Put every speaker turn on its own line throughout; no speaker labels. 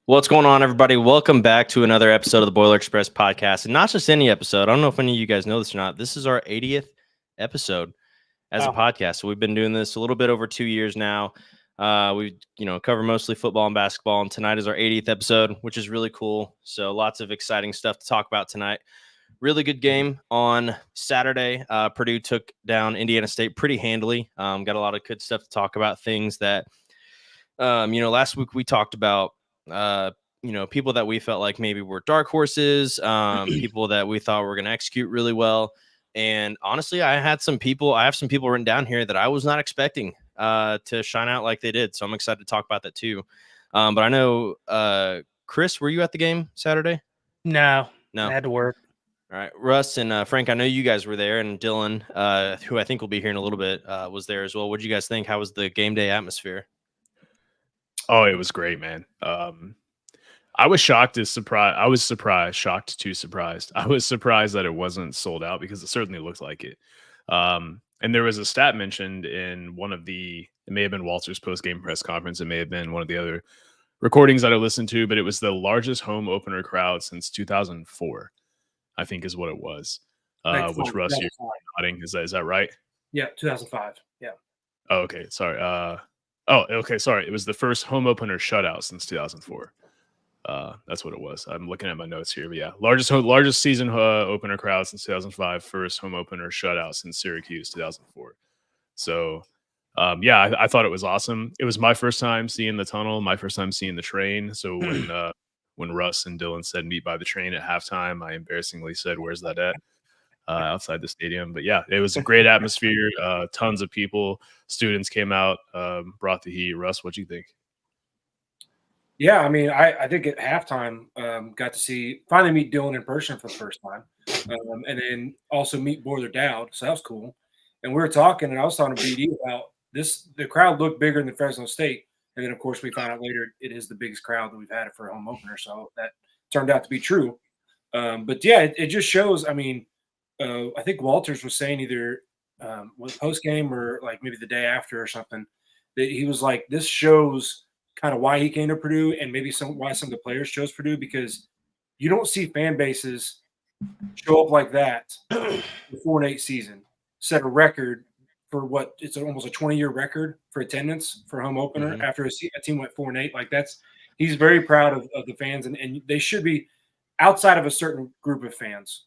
What's going on, everybody? Welcome back to another episode of the Boiler Express podcast. And not just any episode. I don't know if any of you guys know this or not. This is our 80th episode as a podcast. So we've been doing this a little bit over 2 years now. We, cover mostly football and basketball. And tonight is our 80th episode, which is really cool. So lots of exciting stuff to talk about tonight. Really good game on Saturday. Purdue took down Indiana State pretty handily. Got a lot of good stuff to talk about. Things that, last week we talked about people that we felt like maybe were dark horses, people that we thought were going to execute really well. And honestly, I have some people written down here that I was not expecting to shine out like they did. So I'm excited to talk about that too. But I know, Chris, were you at the game Saturday?
No,
No.
I had to work.
All right, Russ and Frank, I know you guys were there, and Dylan, who I think will be here in a little bit, was there as well. What did you guys think? How was the game day atmosphere?
Oh, it was great, man. I was shocked as surprised. I was surprised, shocked to surprised. I was surprised that it wasn't sold out because it certainly looked like it. And there was a stat mentioned in one of it may have been Walter's post-game press conference. It may have been one of the other recordings that I listened to, but it was the largest home opener crowd since 2004, I think is what it was. Which Russ, you're nodding. Is that right?
Yeah, 2005. Yeah.
Oh, okay. Sorry. Okay. Sorry. It was the first home opener shutout since 2004. That's what it was. I'm looking at my notes here, but yeah, largest season opener crowd since 2005. First home opener shutout since Syracuse 2004. So, I thought it was awesome. It was my first time seeing the tunnel, my first time seeing the train. So when Russ and Dylan said meet by the train at halftime, I embarrassingly said, "Where's that at?" Outside the stadium. But yeah, it was a great atmosphere. Tons of people, students came out, brought the heat. Russ, what'd you think?
Yeah, I mean, I think at halftime, got to finally meet Dylan in person for the first time, and then also meet Boiler Dowd. So that was cool. And we were talking, and I was talking to BD about this. The crowd looked bigger than Fresno State, and then of course we found out later it is the biggest crowd that we've had for a home opener. So that turned out to be true. But yeah, it just shows. I mean, I think Walters was saying either post game or like maybe the day after or something that he was like, this shows kind of why he came to Purdue and maybe why some of the players chose Purdue, because you don't see fan bases show up like that the 4-8 season, set a record for what it's almost a 20-year record for attendance for home opener after a team went 4-8. Like he's very proud of the fans, and they should be outside of a certain group of fans.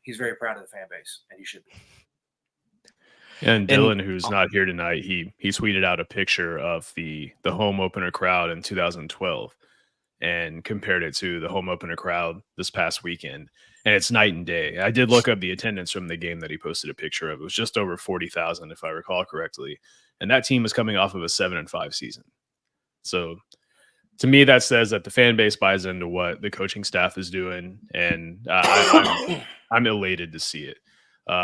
He's very proud of the fan base, and he should be.
And Dylan, who's not here tonight, he tweeted out a picture of the home opener crowd in 2012 and compared it to the home opener crowd this past weekend. And it's night and day. I did look up the attendance from the game that he posted a picture of. It was just over 40,000, if I recall correctly. And that team was coming off of a 7-5 season. So to me, that says that the fan base buys into what the coaching staff is doing. And I'm elated to see it.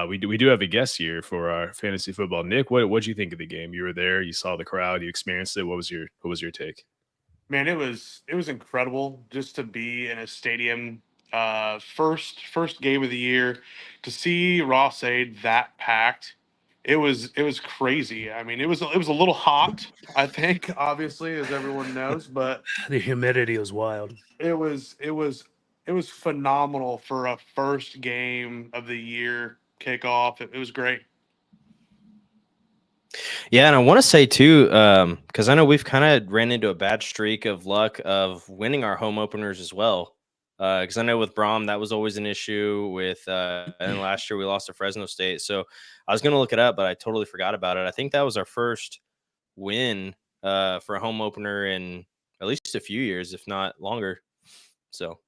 We do have a guest here for our fantasy football. Nick, what did you think of the game? You were there, you saw the crowd, you experienced it. What was your take?
Man, it was incredible just to be in a stadium. First game of the year, to see Ross-Ade that packed. It was crazy. I mean, it was a little hot, I think, obviously, as everyone knows, but
the humidity was wild.
It was phenomenal for a first game of the year kickoff. It was great.
Yeah, and I want to say too, because I know we've kind of ran into a bad streak of luck of winning our home openers as well. Because I know with Braum, that was always an issue with, and last year we lost to Fresno State. So I was going to look it up, but I totally forgot about it. I think that was our first win for a home opener in at least a few years, if not longer. So,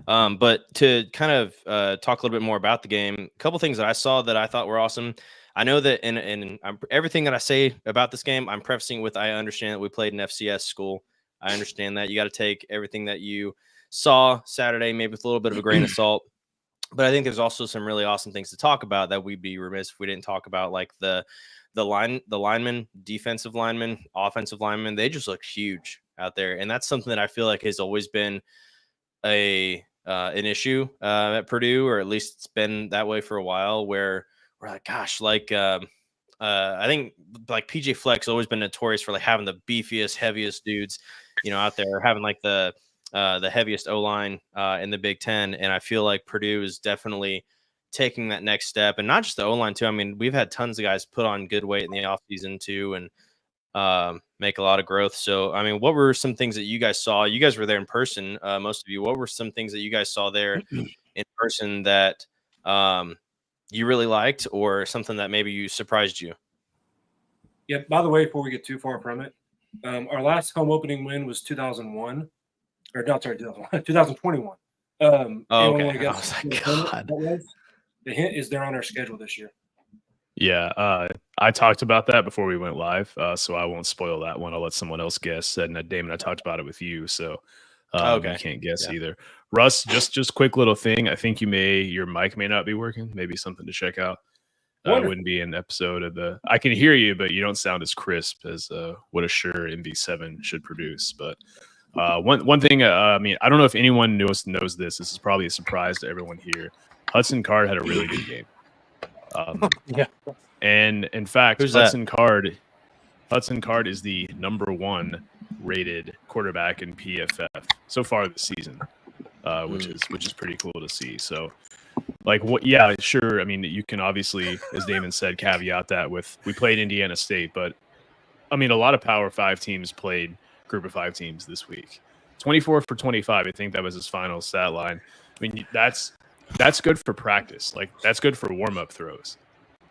but to kind of talk a little bit more about the game, a couple things that I saw that I thought were awesome. I know that in everything that I say about this game, I'm prefacing with I understand that we played an FCS school. I understand that you got to take everything that you saw Saturday maybe with a little bit of a grain of salt. But I think there's also some really awesome things to talk about that we'd be remiss if we didn't talk about, like the linemen, defensive linemen, offensive linemen. They just look huge out there, and that's something that I feel like has always been an issue at Purdue, or at least it's been that way for a while, where we're like, gosh, like I think like PJ Fleck's always been notorious for like having the beefiest, heaviest dudes, out there, having like the heaviest O-line in the Big Ten. And I feel like Purdue is definitely taking that next step, and not just the O-line too. I mean, we've had tons of guys put on good weight in the offseason too, and make a lot of growth. So, I mean, what were some things that you guys saw? You guys were there in person, most of you. What were some things that you guys saw there in person that you really liked, or something that maybe you surprised you?
Yeah. By the way, before we get too far from it, our last home opening win was 2001, or not, sorry, 2021.
Okay. I was like, God.
The hint is they're on our schedule this year.
Yeah, I talked about that before we went live, so I won't spoil that one. I'll let someone else guess. And Damon, I talked about it with you, so
okay.
You can't guess either. Russ, just quick little thing. I think your mic may not be working. Maybe something to check out. It wouldn't be an episode of the. I can hear you, but you don't sound as crisp as what a sure MV7 should produce. But one thing, I mean, I don't know if anyone knows this. This is probably a surprise to everyone here. Hudson Card had a really good game.
Yeah.
And in fact,
Who's
Hudson Card is the #1 rated quarterback in PFF so far this season, which is pretty cool to see. So, like, what? Yeah, sure. I mean, you can obviously, as Damon said, caveat that with we played Indiana State, but I mean, a lot of Power 5 teams played Group of 5 teams this week. 24 for 25. I think that was his final stat line. I mean, that's good for practice. Like, that's good for warm-up throws.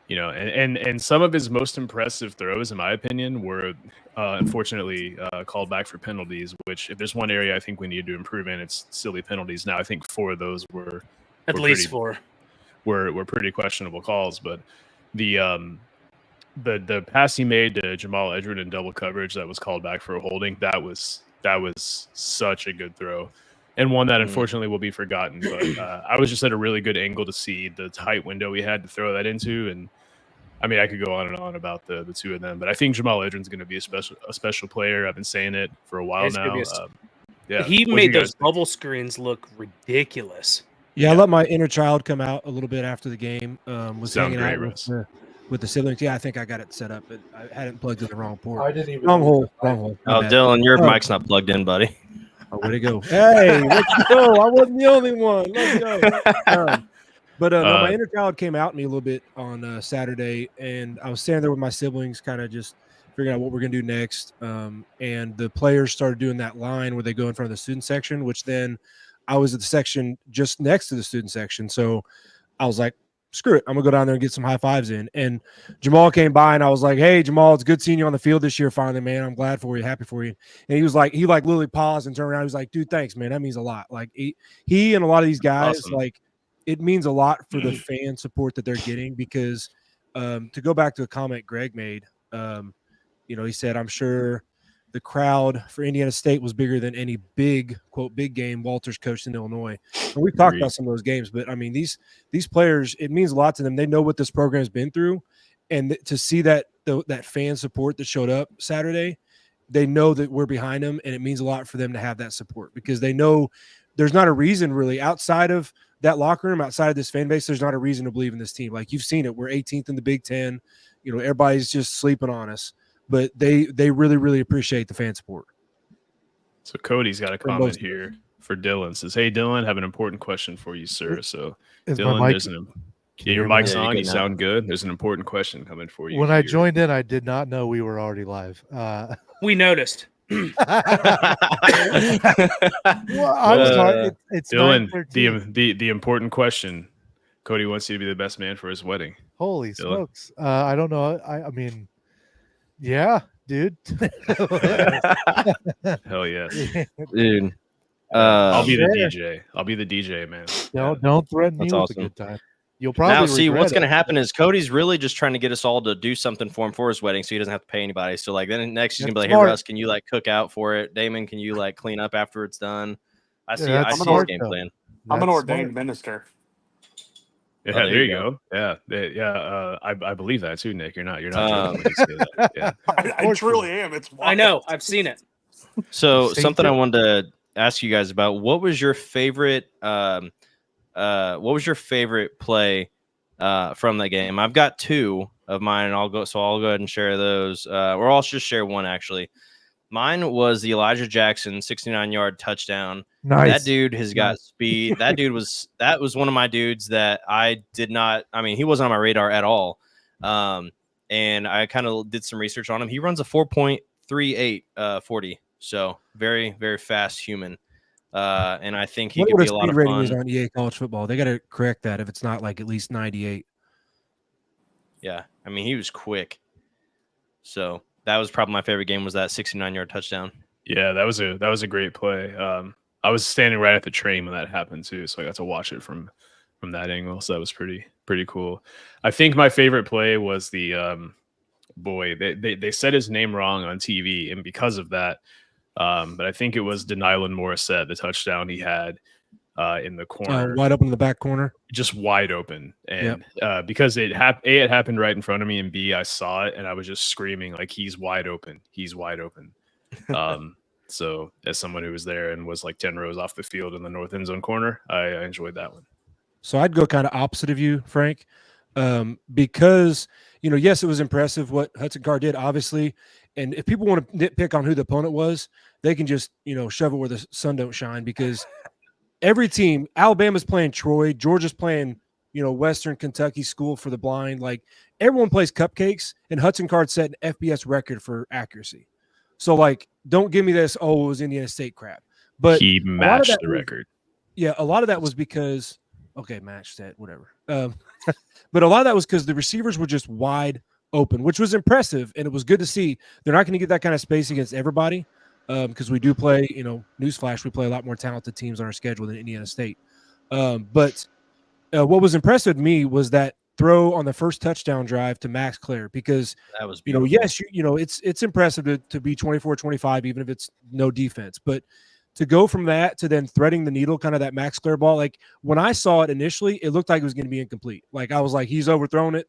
And some of his most impressive throws, in my opinion, were unfortunately called back for penalties, which if there's one area I think we need to improve in, it's silly penalties. Now, I think 4 of those were
least 4
were pretty questionable calls, but the pass he made to Jamal Edgerton in double coverage that was called back for a holding, that was such a good throw. And one that unfortunately will be forgotten. But I was just at a really good angle to see the tight window we had to throw that into. And I mean, I could go on and on about the two of them. But I think Jamal Edgerton's going to be a special player. I've been saying it for a while now.
Yeah, he made those bubble screens look ridiculous.
Yeah, I let my inner child come out a little bit after the game. Was hanging out with the siblings. Yeah, I think I got it set up, but I hadn't plugged in the wrong port.
I didn't even.
Wrong hole.
Oh, Dylan, your mic's not plugged in, buddy.
Oh, where'd it go? Hey, let's go. I wasn't the only one. Let's go. My inner child came out to me a little bit on Saturday, and I was standing there with my siblings, kind of just figuring out what we're going to do next. And the players started doing that line where they go in front of the student section, which then I was at the section just next to the student section. So I was like, screw it. I'm going to go down there and get some high fives in. And Jamal came by, and I was like, hey, Jamal, it's good seeing you on the field this year finally, man. I'm glad for you. Happy for you. And he was like, he literally paused and turned around. He was like, dude, thanks, man. That means a lot. Like he and a lot of these guys,
awesome.
Like it means a lot for the fan support that they're getting because to go back to a comment Greg made, he said, I'm sure the crowd for Indiana State was bigger than any big, quote, big game Walters coached in Illinois. And we've talked about some of those games, but I mean, these players, it means a lot to them. They know what this program's been through. And to see that fan support that showed up Saturday, they know that we're behind them, and it means a lot for them to have that support because they know there's not a reason really outside of that locker room, outside of this fan base, there's not a reason to believe in this team. Like you've seen it. We're 18th in the Big Ten. Everybody's just sleeping on us. But they really, really appreciate the fan support.
So Cody's got a comment here for Dylan. Says, hey, Dylan, have an important question for you, sir. So Dylan, your mic's on. You sound good. There's an important question coming for you.
When I joined in, I did not know we were already live.
We noticed.
Well, I'm sorry. It's
Dylan, the important question. Cody wants you to be the best man for his wedding.
Holy
Dylan.
smokes. I don't know. I mean, yeah, dude.
Hell yes.
Dude.
I'll be the DJ. I'll be the DJ, man.
Don't threaten me with
awesome.
a good time. You'll probably
now see what's going to
it.
happen is Cody's really just trying to get us all to do something for him for his wedding, so he doesn't have to pay anybody. So like then next he's gonna be like, hey Russ, can you like cook out for it? Damon, can you like clean up after it's done? I see his game plan.
I'm an ordained minister.
Yeah, there you go. Yeah. I believe that too, Nick. You're not joking when you say that. Yeah.
I truly am. It's wild.
I know. I've seen it.
So something I wanted to ask you guys about. What was your favorite play from that game? I've got 2. of mine. And I'll go ahead and share those. Or I'll just share one actually. Mine was the Elijah Jackson 69-yard touchdown.
Nice.
That dude has got speed. That was one of my dudes that I did not. I mean, he wasn't on my radar at all. And I kind of did some research on him. He runs a 4.38 40. So very, very fast human. And I think he could be a lot of fun.
Is on EA College Football. They got to correct that if it's not like at least 98.
Yeah, I mean he was quick. So that was probably my favorite game. Was that 69-yard touchdown?
Yeah, that was a great play. I was standing right at the train when that happened too, so I got to watch it from that angle. So that was pretty cool. I think my favorite play was the they said his name wrong on TV, and because of that, but I think it was Denylon Morissette, the touchdown he had in the corner,
wide open in the back corner,
just wide open, and because it happened right in front of me, and B, I saw it, and I was just screaming like, "He's wide open! He's wide open!" So as someone who was there and was like 10 rows off the field in the north end zone corner, I enjoyed that one.
So I'd go kind of opposite of you, Frank, because, yes, it was impressive what Hudson Card did, obviously. And if people want to nitpick on who the opponent was, they can just, shove it where the sun don't shine, because every team, Alabama's playing Troy, Georgia's playing, Western Kentucky School for the Blind. Like, everyone plays cupcakes, and Hudson Card set an FBS record for accuracy. So, like, don't give me this, it was Indiana State crap. But
he matched the record.
Yeah, a lot of that was because matched that, whatever. But a lot of that was because the receivers were just wide open, which was impressive, and it was good to see. They're not going to get that kind of space against everybody, because we do play, newsflash, we play a lot more talented teams on our schedule than Indiana State. But what was impressive to me was that throw on the first touchdown drive to Max Clare, because
that was beautiful.
Yes, it's impressive to be 24-25, even if it's no defense, but to go from that to then threading the needle, kind of that Max Clare ball. Like, when I saw it initially, it looked like it was going to be incomplete. Like, I was like, he's overthrown it.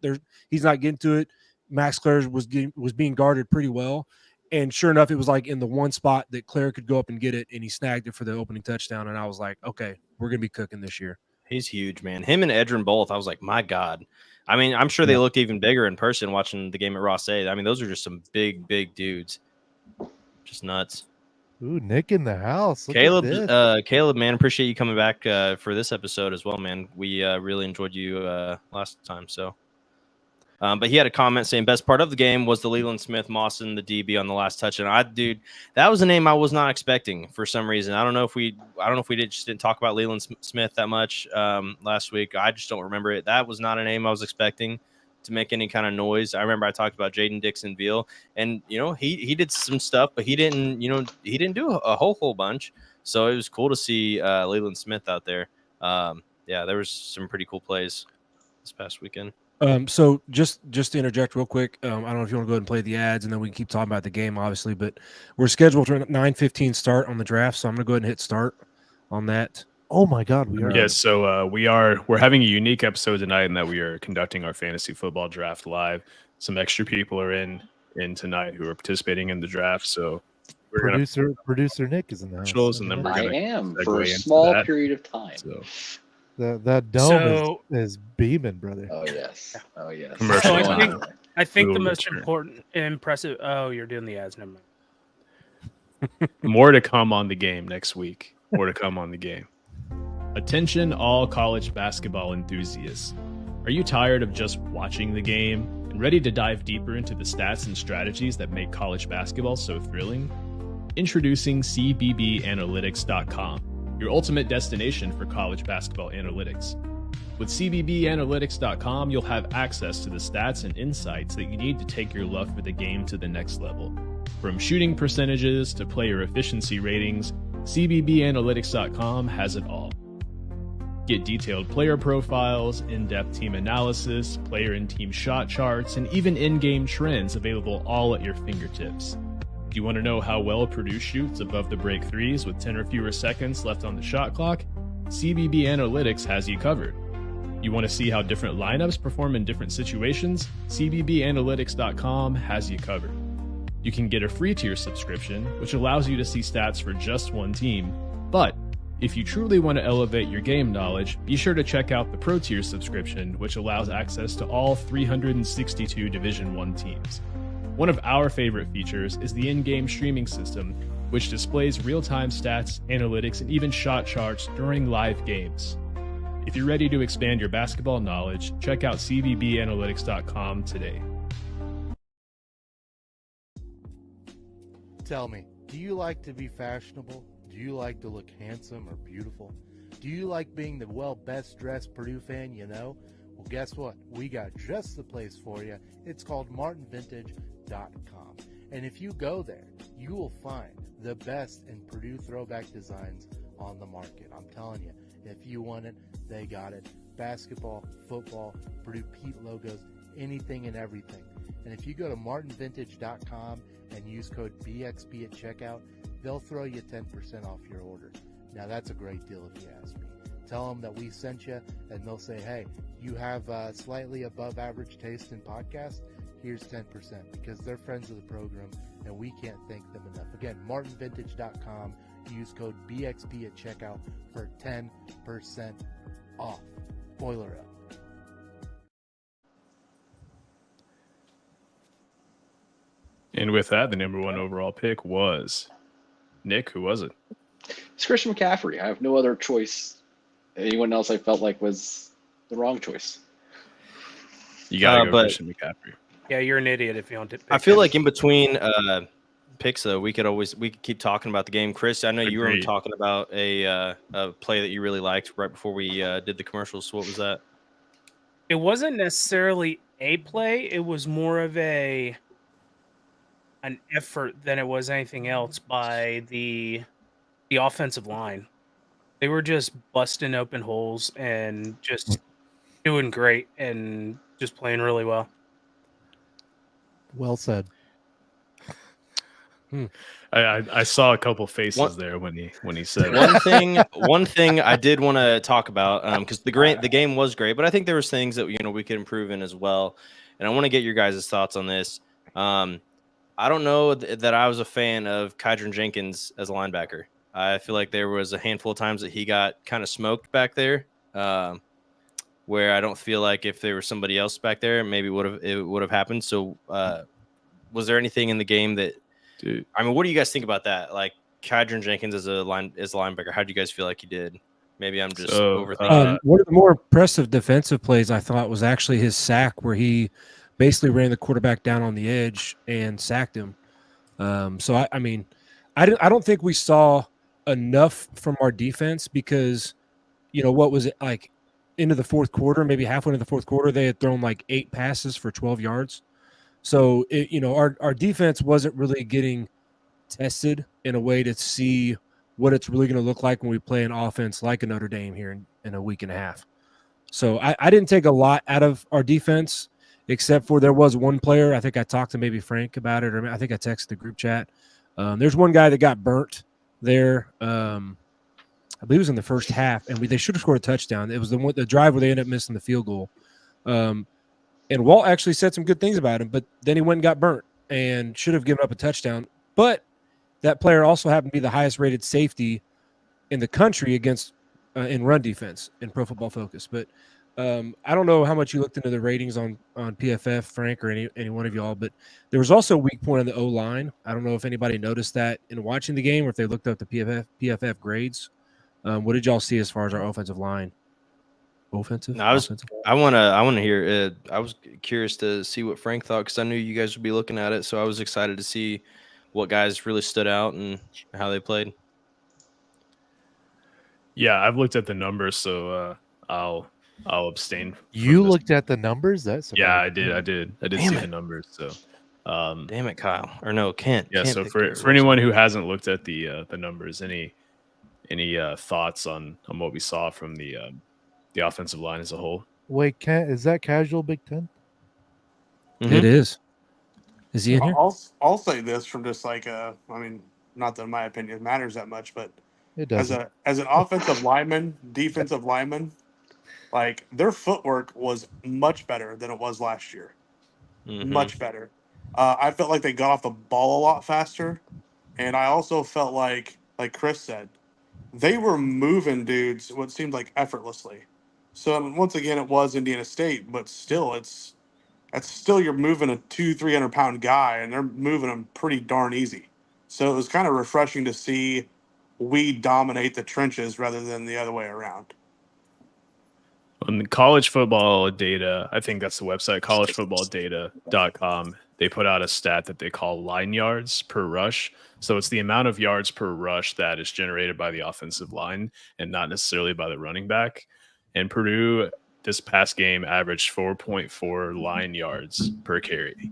He's not getting to it. Max Clare was being guarded pretty well. And sure enough, it was like in the one spot that Clare could go up and get it, and he snagged it for the opening touchdown. And I was like, okay, we're going to be cooking this year.
He's huge, man. Him and Edrin both. I was like, my God. I mean, I'm sure they looked even bigger in person watching the game at Ross-Ade. I mean, those are just some big, big dudes. Just nuts.
Ooh, Nick in the house. Look
Caleb, man, appreciate you coming back for this episode as well, man. We really enjoyed you last time. So, but he had a comment saying best part of the game was the Leland Smith Mawson, the DB on the last touch, and dude, that was a name I was not expecting for some reason. I don't know if we didn't talk about Leland Smith that much last week. I just don't remember it. That was not a name I was expecting to make any kind of noise. I remember I talked about Jaden Dixon-Veal, and he did some stuff, but he didn't do a whole bunch. So it was cool to see Leland Smith out there. There was some pretty cool plays this past weekend.
So just to interject real quick, I don't know if you want to go ahead and play the ads, and then we can keep talking about the game, obviously. But we're scheduled for 9:15 start on the draft, so I'm going to go ahead and hit start on that.
Oh my God, we are.
Yes, so we're having a unique episode tonight in that we are conducting our fantasy football draft live. Some extra people are in tonight who are participating in the draft. So
producer Nick is in the house.
And then
I am for a small period of time.
So. That dome is beaming, brother.
Oh yes.
So I think the most important and impressive. Oh, you're doing the ads. Never mind.
More to come on the game next week. More to come on the game.
Attention all college basketball enthusiasts. Are you tired of just watching the game and ready to dive deeper into the stats and strategies that make college basketball so thrilling? Introducing CBBAnalytics.com, your ultimate destination for college basketball analytics. With CBBAnalytics.com, you'll have access to the stats and insights that you need to take your love for the game to the next level. From shooting percentages to player efficiency ratings, CBBAnalytics.com has it all. Get detailed player profiles, in-depth team analysis, player and team shot charts, and even in-game trends available all at your fingertips. Do you want to know how well Purdue shoots above the break threes with 10 or fewer seconds left on the shot clock? CBB Analytics has you covered. You want to see how different lineups perform in different situations? CBBAnalytics.com has you covered. You can get a free tier subscription, which allows you to see stats for just one team, but If you truly want to elevate your game knowledge, be sure to check out the Pro Tier subscription, which allows access to all 362 Division I teams. One of our favorite features is the in-game streaming system, which displays real-time stats, analytics, and even shot charts during live games. If you're ready to expand your basketball knowledge, check out cbbanalytics.com today.
Tell me, do you like to be fashionable? Do you like to look handsome or beautiful? Do you like being the best dressed Purdue fan you know? Well, guess what? We got just the place for you. It's called martinvintage.com. And if you go there, you will find the best in Purdue throwback designs on the market. I'm telling you, if you want it, they got it. Basketball, football, Purdue Pete logos, anything and everything. And if you go to martinvintage.com and use code BXP at checkout, they'll throw you 10% off your order. Now, that's a great deal if you ask me. Tell them that we sent you, and they'll say, hey, you have slightly above average taste in podcasts. Here's 10%, because they're friends of the program, and we can't thank them enough. Again, martinvintage.com. Use code BXP at checkout for 10% off. Boiler up.
And with that, the number 1 overall pick was Nick. Who was it?
It's Christian McCaffrey. I have no other choice. Anyone else I felt like was the wrong choice.
You gotta go Christian McCaffrey.
Yeah, you're an idiot if you don't.
I feel like in between picks, though, we could keep talking about the game. Chris, I know you were talking about a play that you really liked right before we did the commercials. So what was that?
It wasn't necessarily a play. It was more of an effort than it was anything else by the offensive line. They were just busting open holes and just doing great and just playing really well.
Well said.
I saw a couple faces there when he said
one thing I did want to talk about because the game was great, but I think there was things that we could improve in as well, and I want to get your guys' thoughts on this. I don't know that I was a fan of Kydron Jenkins as a linebacker. I feel like there was a handful of times that he got kind of smoked back there, where I don't feel like if there was somebody else back there, maybe it would have happened. So, was there anything in the game that? Dude, I mean, what do you guys think about that? Like Kydron Jenkins as a linebacker, how do you guys feel like he did? Maybe I'm just overthinking.
One of the more impressive defensive plays I thought was actually his sack, where he basically ran the quarterback down on the edge and sacked him. So I mean, I don't think we saw enough from our defense because, what was it like into the fourth quarter, maybe halfway into the fourth quarter, they had thrown like 8 passes for 12 yards. So, our defense wasn't really getting tested in a way to see what it's really going to look like when we play an offense like a Notre Dame here in a week and a half. So I didn't take a lot out of our defense, except for there was one player. I think I talked to maybe Frank about it, or I think I texted the group chat. There's one guy that got burnt there. I believe it was in the first half, and they should have scored a touchdown. It was the drive where they ended up missing the field goal. And Walt actually said some good things about him, but then he went and got burnt and should have given up a touchdown. But that player also happened to be the highest rated safety in the country against in run defense in Pro Football Focus. But I don't know how much you looked into the ratings on PFF, Frank, or any one of y'all, but there was also a weak point on the O-line. I don't know if anybody noticed that in watching the game or if they looked up the PFF grades. What did y'all see as far as our offensive line? Offensive?
No, I want to hear it. I was curious to see what Frank thought because I knew you guys would be looking at it, so I was excited to see what guys really stood out and how they played.
Yeah, I've looked at the numbers, so I'll abstain.
You looked at the numbers?
Yeah, I did. I did see the numbers. So,
damn it, Kyle, or no, Kent.
Yeah. So for anyone who hasn't looked at the numbers, any thoughts on what we saw from the offensive line as a whole?
Wait, Kent, is that casual Big Ten?
Mm-hmm. It is. Is he in here?
I'll say this from just like I mean, not that in my opinion it matters that much, but
it does.
As an offensive lineman, defensive lineman, like their footwork was much better than it was last year. Mm-hmm. Much better. I felt like they got off the ball a lot faster, and I also felt like Chris said, they were moving dudes what seemed like effortlessly. So once again, it was Indiana State, but still, that's still you're moving a 200-300 pound guy, and they're moving him pretty darn easy. So it was kind of refreshing to see we dominate the trenches rather than the other way around.
On the college football data, I think that's the website, collegefootballdata.com. They put out a stat that they call line yards per rush. So it's the amount of yards per rush that is generated by the offensive line and not necessarily by the running back. And Purdue this past game averaged 4.4 line yards per carry,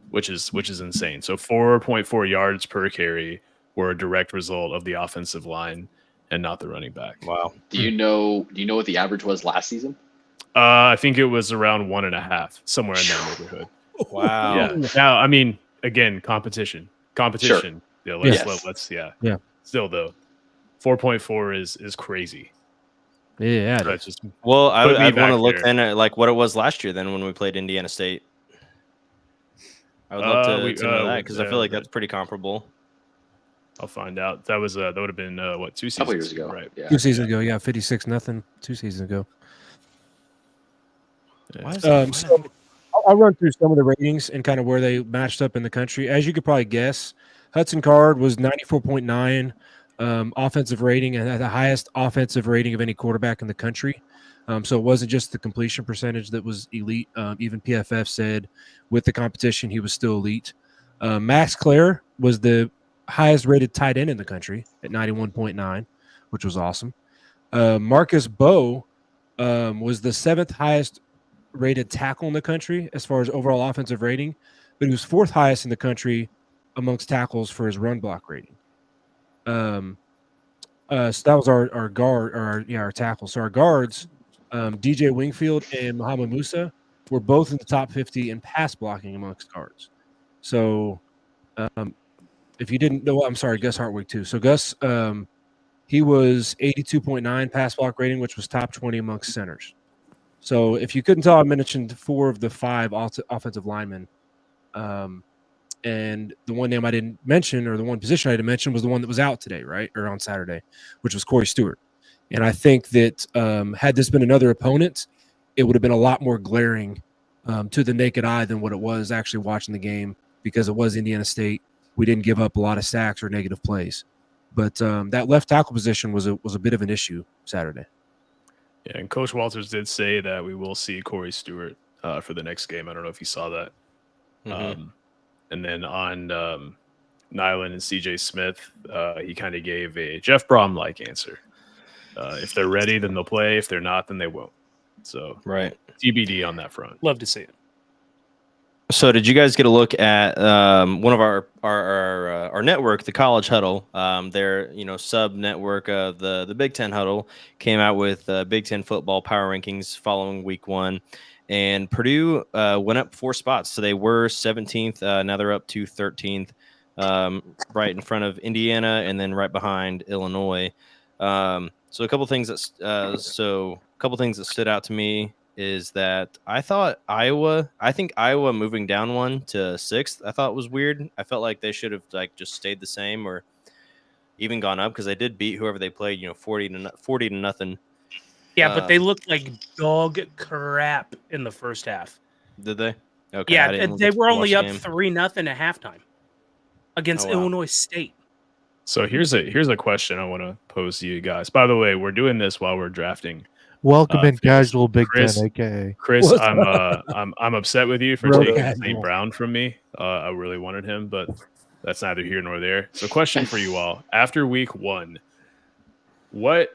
which is insane. So 4.4 yards per carry were a direct result of the offensive line and not the running back.
Wow.
Do you know what the average was last season?
I think it was around 1.5, somewhere in that neighborhood.
Wow.
Yeah. Now, I mean, again, competition.
Sure.
Yeah. Let's.
Yeah.
Still though, 4.4 is crazy.
Yeah.
So just
Well,
put me
I'd want
back
to look
there.
then at like what it was last year then when we played Indiana State. I would love to know that because I feel like that's pretty comparable.
I'll find out. That would have been what, 2 seasons
Couple years ago,
right?
Yeah.
2 seasons ago, 56-0. 2 seasons ago.
Yeah.
So I'll run through some of the ratings and kind of where they matched up in the country. As you could probably guess, Hudson Card was 94.9 offensive rating and had the highest offensive rating of any quarterback in the country. So it wasn't just the completion percentage that was elite. Even PFF said with the competition, he was still elite. Max Clare was the highest rated tight end in the country at 91.9, which was awesome. Marcus Bowe was the 7th highest rated tackle in the country as far as overall offensive rating, but he was 4th highest in the country amongst tackles for his run block rating. So that was our guard, or our tackle. So our guards, DJ Wingfield and Muhammad Musa, were both in the top 50 in pass blocking amongst guards. So if you didn't know, I'm sorry, Gus Hartwig too. So Gus, he was 82.9 pass block rating, which was top 20 amongst centers. So if you couldn't tell, I mentioned 4 of the 5 offensive linemen. And the one name I didn't mention, or the one position I didn't mention, was the one that was out today, right? Or on Saturday, which was Corey Stewart. And I think that had this been another opponent, it would have been a lot more glaring to the naked eye than what it was actually watching the game, because it was Indiana State. We didn't give up a lot of sacks or negative plays. But that left tackle position was a bit of an issue Saturday.
Yeah, and Coach Walters did say that we will see Corey Stewart for the next game. I don't know if you saw that.
Mm-hmm.
And then on Nyland and CJ Smith, he kind of gave a Jeff Brom-like answer. If they're ready, then they'll play. If they're not, then they won't. So
right,
TBD on that front.
Love to see it.
So did you guys get a look at one of our network, the College Huddle? Their sub network, the Big Ten Huddle, came out with Big Ten football power rankings following Week 1, and Purdue went up 4 spots. So they were 17th. Now they're up to 13th, right in front of Indiana, and then right behind Illinois. So a couple things that stood out to me is that I think Iowa moving down 1 to 6th, I thought was weird. I felt like they should have just stayed the same or even gone up, because they did beat whoever they played, 40 to nothing.
Yeah, but they looked like dog crap in the first half.
Did they? Okay.
Yeah, they were only up 3-0 at halftime against Illinois State.
So here's a question I want to pose to you guys. By the way, we're doing this while we're drafting.
Welcome in casual Big Ten, aka
Chris. I'm upset with you for taking St. Brown from me. I really wanted him, but that's neither here nor there. So, question for you all: after Week 1, what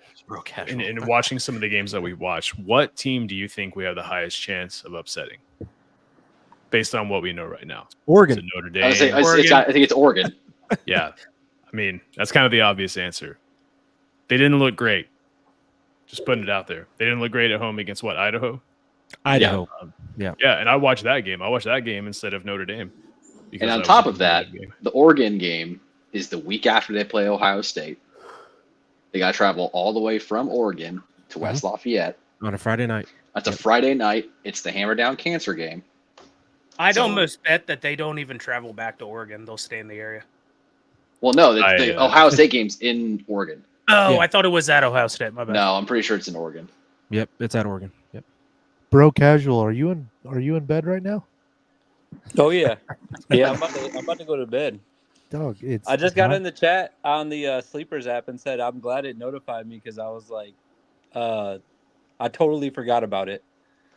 and watching some of the games that we watched, what team do you think we have the highest chance of upsetting, based on what we know right now?
Oregon.
Is it Notre Dame.
I think it's Oregon.
Yeah, I mean that's kind of the obvious answer. They didn't look great. Just putting it out there. They didn't look great at home against what, Idaho?
Idaho.
Yeah, and I watched that game. I watched that game instead of Notre Dame.
And on top of that, the Oregon game is the week after they play Ohio State. They got to travel all the way from Oregon to West Lafayette
on a Friday night.
That's a Friday night. It's the Hammer Down Cancer game.
I'd almost bet that they don't even travel back to Oregon. They'll stay in the area.
Well, no, the Ohio State game's in Oregon.
Oh, yeah. I thought it was at Ohio State. My bad.
No, I'm pretty sure it's in Oregon.
Yep, it's at Oregon. Yep.
Bro, casual, are you in bed right now?
Oh yeah, yeah. I'm about to go to bed.
Dog,
I just got in the chat on the Sleepers app and said I'm glad it notified me because I was like, I totally forgot about it,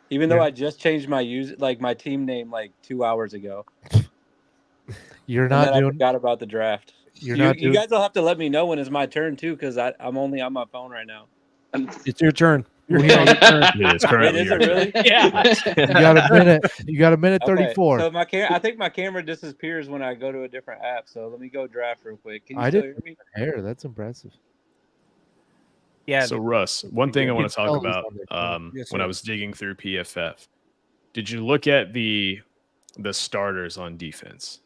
even though I just changed my my team name like 2 hours ago.
You're not doing.
I forgot about the draft. You guys will have to let me know when it's my turn too, because I'm only on my phone right now.
It's your turn.
It is currently.
Is it really?
Yeah.
You got a minute. You got a minute 34.
So I think my camera disappears when I go to a different app. So let me go draft real quick. Can you still hear me?
Hair. That's impressive.
Yeah.
So Russ, one thing I want to talk about
Yes,
when I was digging through PFF, did you look at the starters on defense?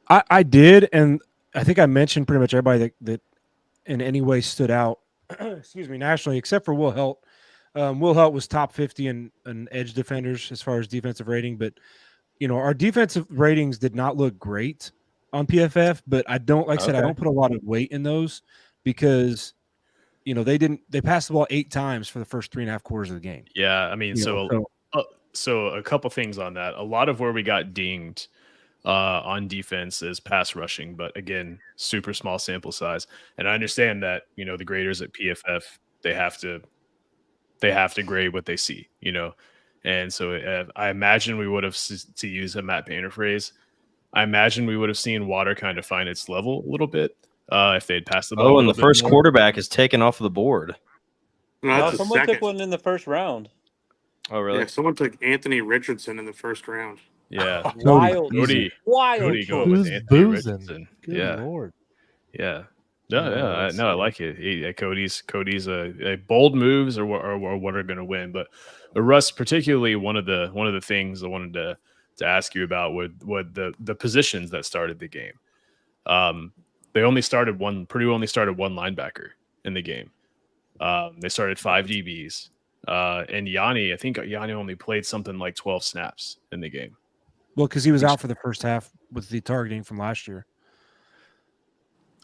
I did, and I think I mentioned pretty much everybody that in any way stood out. Excuse me, nationally, except for Will Helt. Will Helt was top 50 in edge defenders as far as defensive rating, but our defensive ratings did not look great on PFF. But I don't, like I said, I don't put a lot of weight in those because they passed the ball 8 times for the first 3.5 quarters of the game.
Yeah, I mean, so a couple things on that. A lot of where we got dinged on defense is pass rushing, but again, super small sample size. And I understand that the graders at PFF they have to grade what they see, and so I imagine we would have, to use a Matt Painter phrase, I imagine we would have seen water kind of find its level a little bit if they'd passed the ball.
Oh, and the first quarterback is taken off the board.
No, someone took one in the first round.
Oh, really?
Yeah, someone took Anthony Richardson in the first round.
Yeah,
wild
Cody
choice.
with Anthony Richardson.
Good Lord.
Yeah. No, I like it. Cody's a bold moves or what are going to win. But Russ, particularly one of the things I wanted to ask you about were the positions that started the game. Purdue only started one linebacker in the game. They started 5 DBs. And I think Yanni only played something like 12 snaps in the game.
Well, because he was out for the first half with the targeting from last year.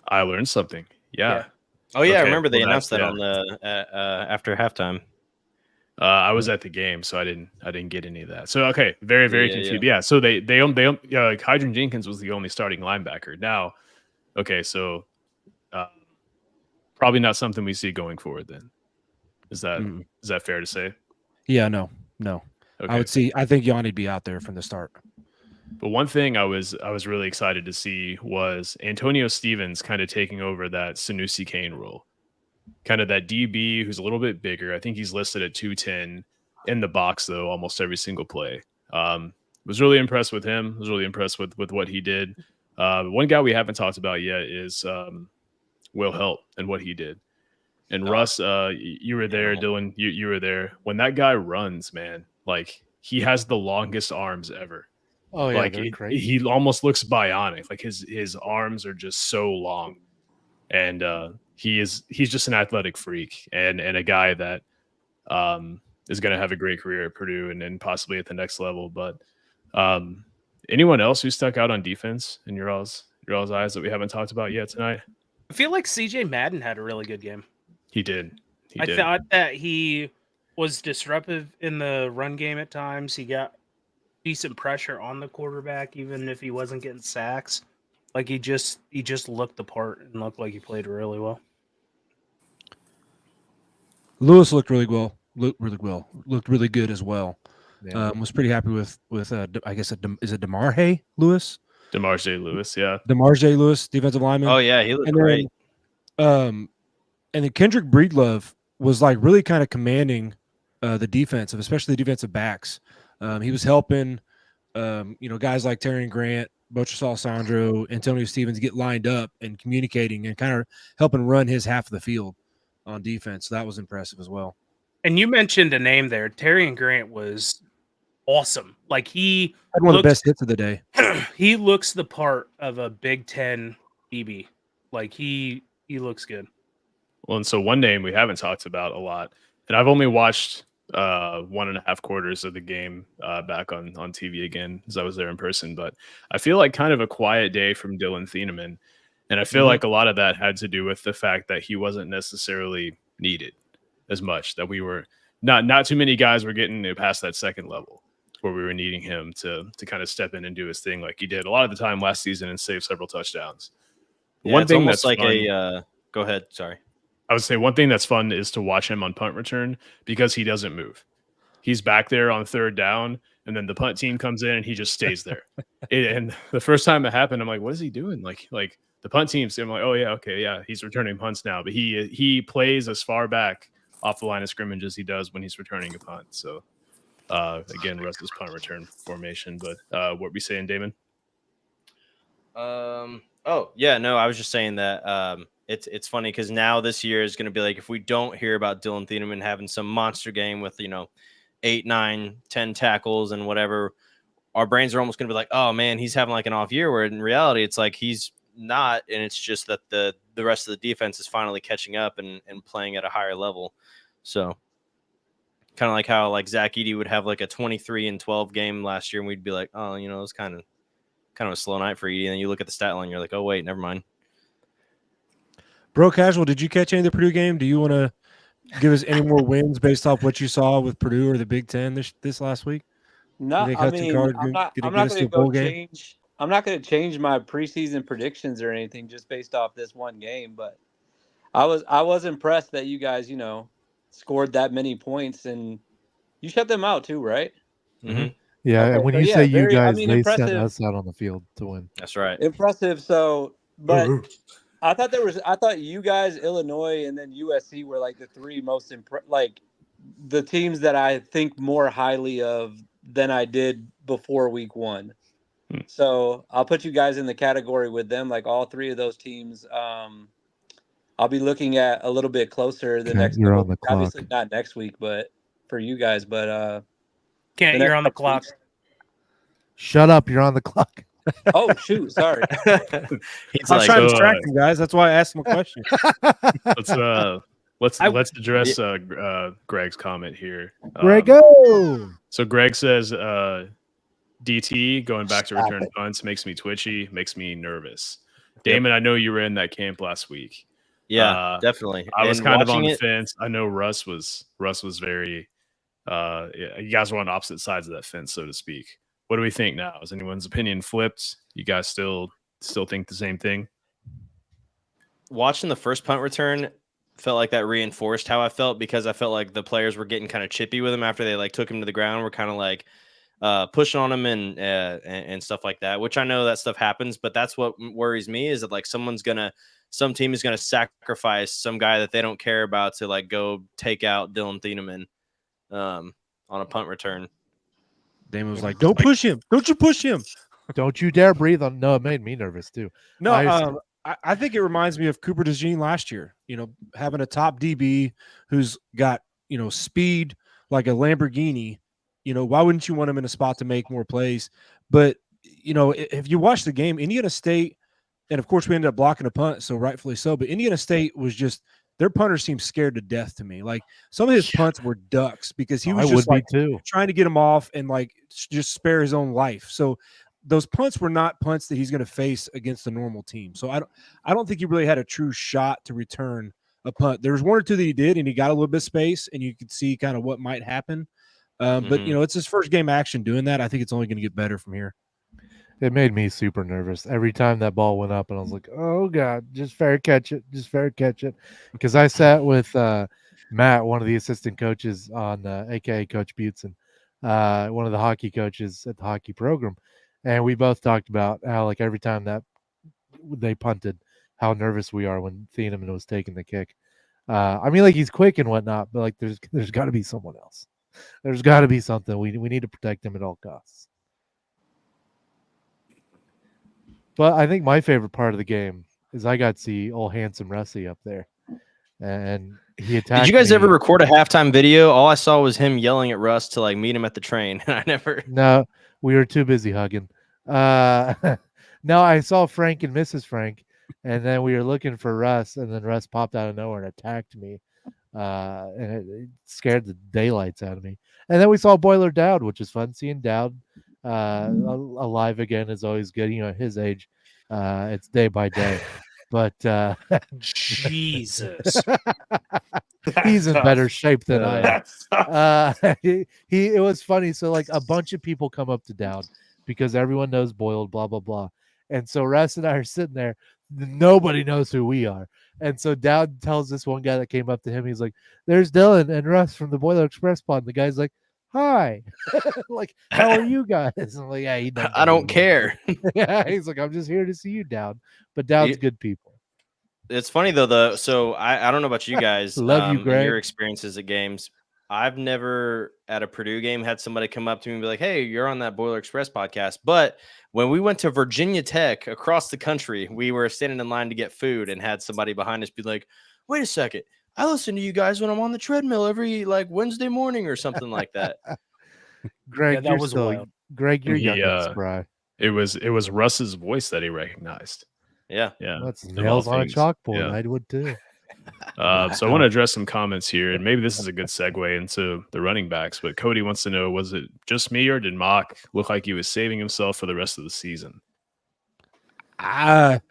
I learned something. Yeah.
Oh yeah, I remember they announced that on the after halftime.
I was at the game, so I didn't get any of that. So very very confused. Yeah. So they Hydron Jenkins was the only starting linebacker. Now, so probably not something we see going forward. Then is that fair to say?
Yeah. No.
Okay.
I think Yanni'd be out there from the start.
But one thing I was really excited to see was Antonio Stevens kind of taking over that Sanusi Kane role, kind of that DB who's a little bit bigger. I think he's listed at 210 in the box though, almost every single play. Was really impressed with him. Was really impressed with what he did. One guy we haven't talked about yet is Will Helt and what he did. And Russ, you were there, Dylan. You were there when that guy runs, man. Like he has the longest arms ever.
Oh yeah,
like
he
almost looks bionic. Like his arms are just so long, and he's just an athletic freak and a guy that is going to have a great career at Purdue and possibly at the next level. But anyone else who stuck out on defense in your all's eyes that we haven't talked about yet tonight?
I feel like CJ Madden had a really good game.
He did.
I thought that he was disruptive in the run game at times. He got decent pressure on the quarterback, even if he wasn't getting sacks. Like he just looked the part and looked like he played really well.
Lewis looked really well. Looked really good as well. Yeah. Was pretty happy with I guess is it DeMarhe Lewis?
DeMarge Lewis, yeah.
DeMarge Lewis, defensive lineman.
Oh yeah, he looked great.
And then Kendrick Breedlove was like really kind of commanding the defensive, especially the defensive backs. He was helping, guys like Terry Grant, Bochas Alessandro, Antonio Stevens get lined up and communicating and kind of helping run his half of the field on defense. So that was impressive as well.
And you mentioned a name there. Terry Grant was awesome. Like he
had one of the best hits of the day.
He looks the part of a Big Ten DB. Like he looks good.
Well, and so one name we haven't talked about a lot, and I've only watched 1.5 quarters of the game back on TV again, as I was there in person. But I feel like kind of a quiet day from Dylan Thieneman. And I feel like a lot of that had to do with the fact that he wasn't necessarily needed as much, that we were not too many guys were getting past that second level where we were needing him to kind of step in and do his thing like he did a lot of the time last season and save several touchdowns.
Yeah,
One
it's
thing
almost
that's
like
fun,
go ahead. Sorry.
I would say one thing that's fun is to watch him on punt return because he doesn't move. He's back there on third down, and then the punt team comes in and he just stays there. And the first time it happened, I'm like, what is he doing? Like the punt team, I'm like, oh yeah, okay, yeah, he's returning punts now. But he plays as far back off the line of scrimmage as he does when he's returning a punt. So again, Russ's punt return formation. But what were we saying, Damon?
Oh yeah, no, I was just saying that it's funny because now this year is going to be like if we don't hear about Dylan Thieneman having some monster game with 8, 9, 10 tackles and whatever, our brains are almost going to be like, oh man, he's having like an off year. Where in reality, it's like he's not, and it's just that the rest of the defense is finally catching up and playing at a higher level. So kind of like how like Zach Edey would have like a 23-12 game last year, and we'd be like, oh, it was kind of a slow night for Edey. And then you look at the stat line, you're like, oh wait, never mind.
Bro, Casual, did you catch any of the Purdue game? Do you want to give us any more wins based off what you saw with Purdue or the Big Ten this last week?
No, I mean, I'm not going to go change. I'm not going to change my preseason predictions or anything just based off this one game. But I was impressed that you guys, scored that many points and you shut them out too, right?
Mm-hmm.
Yeah,
Okay,
and when
so
you
yeah,
say you
very- I
guys,
mean,
they
impressive.
sent us out on the field to win.
That's right.
Impressive. So, but I thought you guys, Illinois, and then USC were like the three most like the teams that I think more highly of than I did before week 1. So I'll put you guys in the category with them. Like all three of those teams, I'll be looking at a little bit closer the next.
You're on the clock.
Obviously not next week, but for you guys. But
Can't,
the
you're
next
on the
couple
clock.
weeks-
Shut up! You're on the clock.
Oh shoot! Sorry.
He's
I was
like,
trying to distract him, guys. That's why I asked him a question.
Let's address Greg's comment here.
Grego.
So Greg says DT going back to return punts makes me twitchy, makes me nervous. Damon, I know you were in that camp last week.
Yeah, definitely.
I was
And
kind of on
watching
the
it-
fence. I know Russ was very you guys were on opposite sides of that fence, so to speak. What do we think now? Is anyone's opinion flipped? You guys still think the same thing?
Watching the first punt return felt like that reinforced how I felt because I felt like the players were getting kind of chippy with him after they like took him to the ground. We're kind of like pushing on him and stuff like that, which I know that stuff happens, but that's what worries me is that like some team is gonna sacrifice some guy that they don't care about to like go take out Dylan Thieneman on a punt return.
Damon was like, "Don't push him! Don't you push him!
Don't you dare breathe on." No, it made me nervous too.
No, I think it reminds me of Cooper DeJean last year. Having a top DB who's got speed like a Lamborghini. Why wouldn't you want him in a spot to make more plays? But if you watch the game, Indiana State, and of course we ended up blocking a punt, so rightfully so. But Indiana State was just their punter seemed scared to death to me. Like some of his punts were ducks because he was just like trying to get him off and like just spare his own life. So those punts were not punts that he's going to face against a normal team. So I don't think he really had a true shot to return a punt. There was one or two that he did, and he got a little bit of space, and you could see kind of what might happen. But it's his first game action doing that. I think it's only going to get better from here.
It made me super nervous every time that ball went up, and I was like, "Oh God, just fair catch it, Because I sat with Matt, one of the assistant coaches on, aka Coach Buteson, one of the hockey coaches at the hockey program, and we both talked about how like every time that they punted, how nervous we are when Thieneman was taking the kick. I mean, like he's quick and whatnot, but like there's got to be someone else. There's got to be something. We need to protect him at all costs. But I think my favorite part of the game is I got to see old handsome Russie up there, and he attacked.
Did you guys
me.
ever record a halftime video? All I saw was him yelling at Russ to like meet him at the train, and I never.
No, we were too busy hugging. No, I saw Frank and Mrs. Frank, and then we were looking for Russ, and then Russ popped out of nowhere and attacked me and it scared the daylights out of me. And then we saw Boiler Dowd, which is fun. Seeing Dowd alive again is always good. At his age, it's day by day. But
Jesus,
he's in better shape than I am.
am.
It was funny. So like a bunch of people come up to Dowd because everyone knows Boiled, blah blah blah. And so Russ and I are sitting there. Nobody knows who we are. And so Dowd tells this one guy that came up to him, he's like, "There's Dylan and Russ from the Boiler Express pod." The guy's like, "Hi." Like, "How are you guys?" I'm like, "Yeah,
I don't care.
Yeah, he's like, "I'm just here to see you, Dowd." But Dowd's good people.
It's funny though, so I don't know about you guys.
Love you, Greg.
Your experiences at games. I've never at a Purdue game had somebody come up to me and be like, "Hey, you're on that Boiler Express podcast." But when we went to Virginia Tech across the country, we were standing in line to get food and had somebody behind us be like, "Wait a second, I listen to you guys when I'm on the treadmill every like Wednesday morning or something like that."
Greg,
that was wild.
Greg, you're young and spry.
It was Russ's voice that he recognized.
Yeah.
That's nails on a chalkboard. Yeah. I would too.
So I want to address some comments here, and maybe this is a good segue into the running backs. But Cody wants to know: was it just me, or did Mock look like he was saving himself for the rest of the season?
I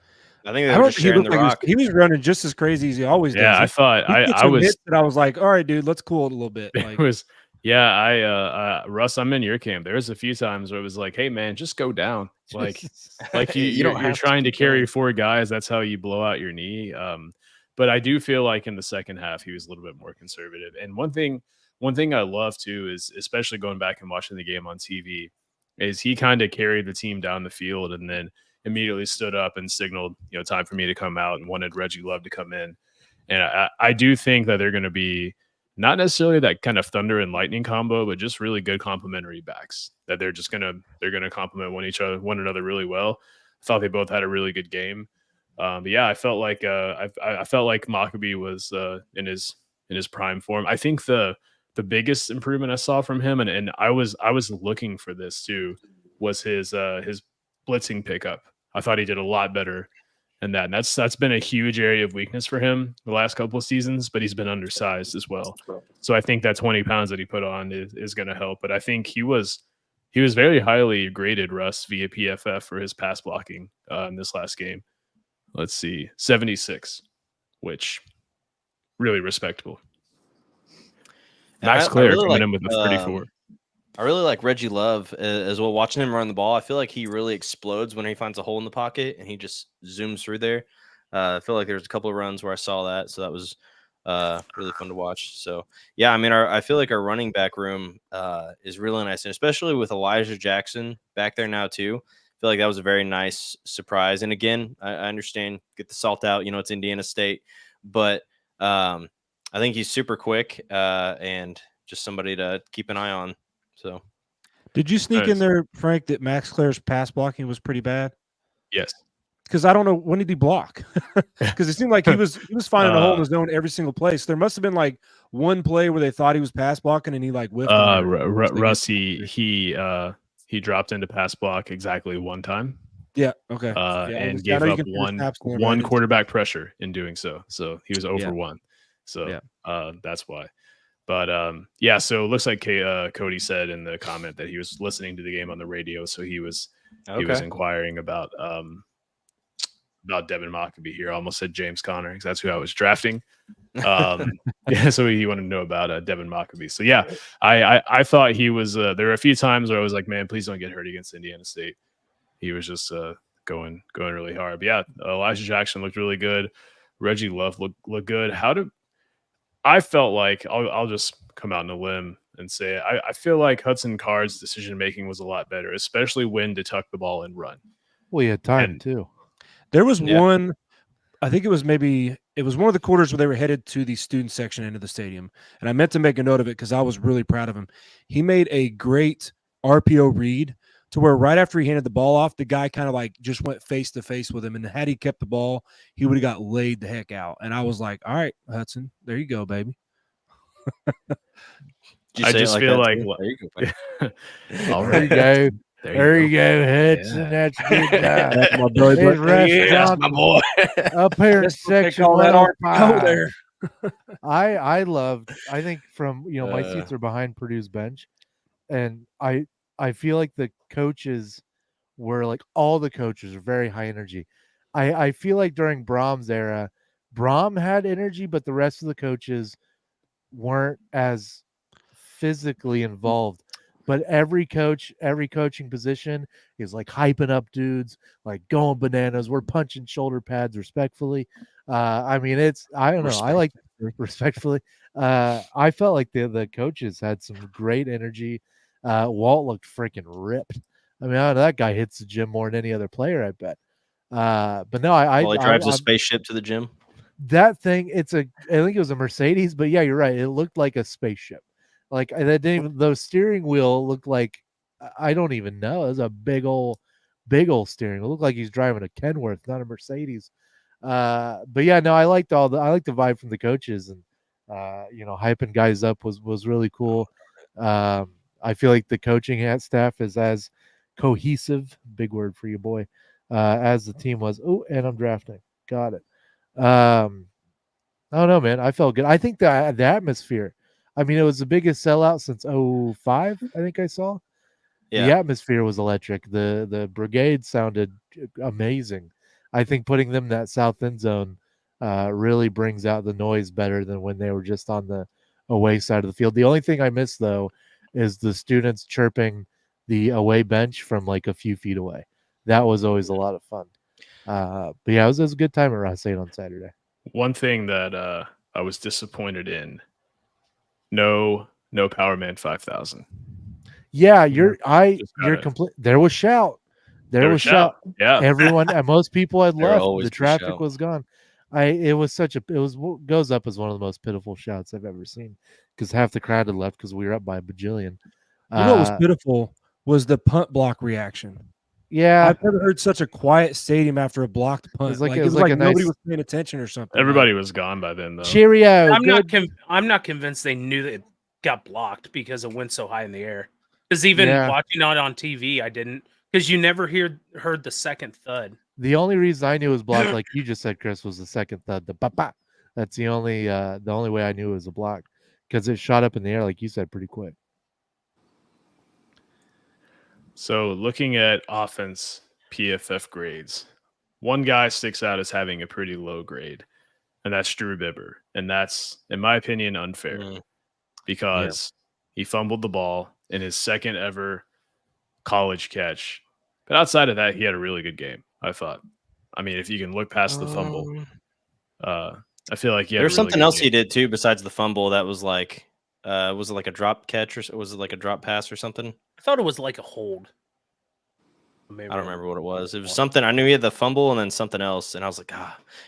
think they were just sharing the rock.
He was running just as crazy as he always does.
Yeah, I thought I was.
I was like, all right, dude, let's cool it a little bit. Like,
it was. Yeah, Russ, I'm in your camp. There was a few times where it was like, "Hey, man, just go down." Like you're trying to carry 4 guys. That's how you blow out your knee. But I do feel like in the second half, he was a little bit more conservative. And one thing I love too is, especially going back and watching the game on TV, is he kind of carried the team down the field and then immediately stood up and signaled, time for me to come out, and wanted Reggie Love to come in. And I do think that they're going to be not necessarily that kind of thunder and lightning combo, but just really good complementary backs that they're going to complement one another really well. I thought they both had a really good game. But yeah, I felt like I felt like Maccabee was in his prime form. I think the biggest improvement I saw from him, and I was looking for this too, was his blitzing pickup. I thought he did a lot better than that, and that's been a huge area of weakness for him the last couple of seasons. But he's been undersized as well, so I think that 20 pounds that he put on is going to help. But I think he was very highly graded, Russ, via PFF for his pass blocking in this last game. Let's see, 76, which really respectable. Max Clare coming in with a 34.
I really like Reggie Love as well. Watching him run the ball, I feel like he really explodes when he finds a hole in the pocket and he just zooms through there. I feel like there's a couple of runs where I saw that, so that was really fun to watch. So yeah, I mean, I feel like our running back room is really nice, and especially with Elijah Jackson back there now too. I feel like that was a very nice surprise. And again, I understand, get the salt out. It's Indiana State, but I think he's super quick and just somebody to keep an eye on. So,
did you sneak in there, Frank, that Max Clare's pass blocking was pretty bad?
Yes.
Because I don't know, when did he block? Because it seemed like he was finding a hole in his zone every single place. There must have been like one play where they thought he was pass blocking and he like whiffed.
Russ, he dropped into pass block exactly one time.
Yeah. Okay.
And gave up one quarterback pressure in doing so. So he was over 1. So that's why. But so it looks like Cody said in the comment that he was listening to the game on the radio. So he was inquiring about Devin Maccabee here. I almost said James Conner because that's who I was drafting. So he wanted to know about Devin Maccabee. So yeah, I thought he was. There were a few times where I was like, man, please don't get hurt against Indiana State. He was just going really hard. But yeah, Elijah Jackson looked really good. Reggie Love looked good. I felt like I'll just come out on a limb and say I feel like Hudson Card's decision making was a lot better, especially when to tuck the ball and run.
Well, he had time too.
There was one, I think it was one of the quarters where they were headed to the student section end of the stadium. And I meant to make a note of it because I was really proud of him. He made a great RPO read to where right after he handed the ball off, the guy kind of like just went face to face with him. And had he kept the ball, he would have got laid the heck out. And I was like, all right, Hudson, there you go, baby.
I just feel like
all right, go. There you go, Hudson. Yeah. That's good job. That's my boy.
That's my boy.
Up here in section
that RPO there.
I think from my seats are behind Purdue's bench, and I feel like the coaches were like all the coaches are very high energy. I feel like during Brom's era, Brom had energy, but the rest of the coaches weren't as physically involved. But every coach, every coaching position is like hyping up dudes, like going bananas. We're punching shoulder pads respectfully. I mean, I don't know. I like respectfully. I felt like the coaches had some great energy. Walt looked freaking ripped. I mean, that guy hits the gym more than any other player, I bet. But no,
he drives a spaceship to the gym.
That thing, I think it was a Mercedes, but yeah, you're right. It looked like a spaceship. Like that didn't even, the steering wheel looked like, I don't even know. It was a big old steering wheel. It looked like he's driving a Kenworth, not a Mercedes. But yeah, no, I liked the vibe from the coaches, and hyping guys up was really cool. I feel like the coaching staff is as cohesive, big word for you, boy, as the team was. Oh, and I'm drafting. Got it. I don't know, man. I felt good. I think the atmosphere. I mean, it was the biggest sellout since 2005, I think I saw. Yeah. The atmosphere was electric. The brigade sounded amazing. I think putting them in that south end zone really brings out the noise better than when they were just on the away side of the field. The only thing I miss, though, is the students chirping the away bench from like a few feet away. That was always a lot of fun. But yeah, it was a good time at Ross 8 on Saturday.
One thing that I was disappointed in, no Powerman 5000.
Yeah, you're complete. There was shout. There was shout.
Yeah,
everyone and most people had left. The traffic was gone. It goes up as one of the most pitiful shouts I've ever seen, because half the crowd had left because we were up by a bajillion.
What was pitiful was the punt block reaction.
Yeah,
I've never heard such a quiet stadium after a blocked punt. It was like nobody was paying attention or something.
Everybody was gone by then, though.
Cheerio.
I'm not convinced they knew that it got blocked because it went so high in the air. Because even watching it on TV, I didn't, because you never heard the second thud.
The only reason I knew it was blocked, like you just said, Chris, was the second thud. The ba-ba. That's the only way I knew it was a block, because it shot up in the air, like you said, pretty quick.
So looking at offense PFF grades, one guy sticks out as having a pretty low grade, and that's Drew Bibber. And that's, in my opinion, unfair because he fumbled the ball in his second ever college catch. But outside of that, he had a really good game, I thought. I mean, if you can look past the fumble, I feel like
there's something else he did too besides the fumble that was like, was it like a drop catch or was it like a drop pass or something?
I thought it was like a hold.
I don't remember what it was. It was something. I knew he had the fumble and then something else, and I was like,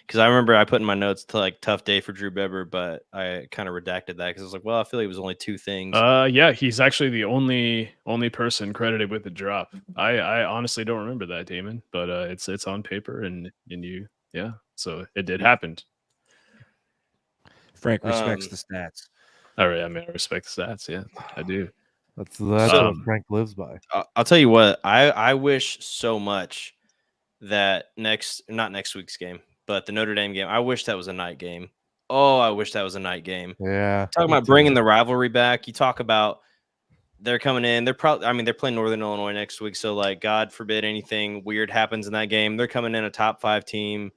because I remember I put in my notes to like tough day for Drew Bibber, but I kind of redacted that because I was like, well, I feel like it was only two things.
Yeah, he's actually the only person credited with the drop. I honestly don't remember that, Damon, but it's on paper and you, so it did happen.
Frank respects the stats.
All right, I mean, I respect the stats. Yeah, I do.
That's what Frank lives by.
I'll tell you what, I wish so much that not next week's game, but the Notre Dame game, I wish that was a night game. Oh, I wish that was a night game.
Yeah.
Talking about bringing the rivalry back. You talk about they're coming in. They're playing Northern Illinois next week. So like, God forbid anything weird happens in that game. They're coming in a top 5 team.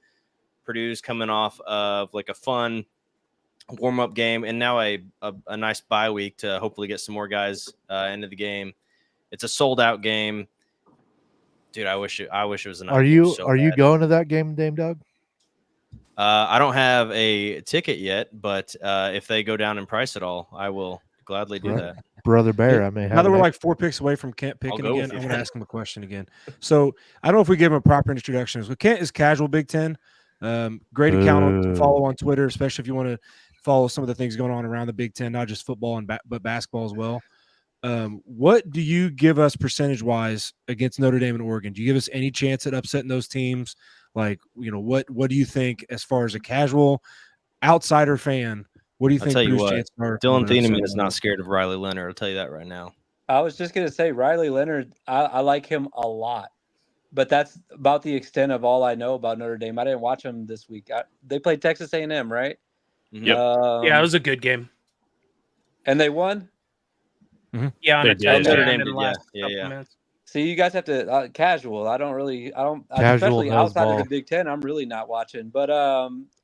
Purdue's coming off of like a fun warm-up game, and now a nice bye week to hopefully get some more guys into the game. It's a sold-out game, dude. I wish it was an.
Are you going to that game, Dame Doug?
I don't have a ticket yet, but if they go down in price at all, I will gladly do that.
Brother Bear, I may have.
Now that we're like 4 picks away from Kent picking again, I'm going to ask him a question again. So I don't know if we give him a proper introduction. So Kent is casual Big Ten. Great account to follow on Twitter, especially if you want to follow some of the things going on around the Big Ten, not just football but basketball as well. What do you give us percentage-wise against Notre Dame and Oregon? Do you give us any chance at upsetting those teams? Like, what do you think as far as a casual outsider fan? What do you think?
I'll tell you what, Dylan Thieneman is not scared of Riley Leonard. I'll tell you that right now.
I was just going to say Riley Leonard, I like him a lot. But that's about the extent of all I know about Notre Dame. I didn't watch them this week. They played Texas A&M, right?
Yep.
Yeah, it was a good game.
And they won?
Yeah, on
They
a
did.
touchdown
Notre Dame
in
did,
the last
yeah,
couple
yeah.
minutes.
See, you guys have to casual. I don't
Casual
especially
knows
outside of
ball.
the Big Ten. I'm really not watching. But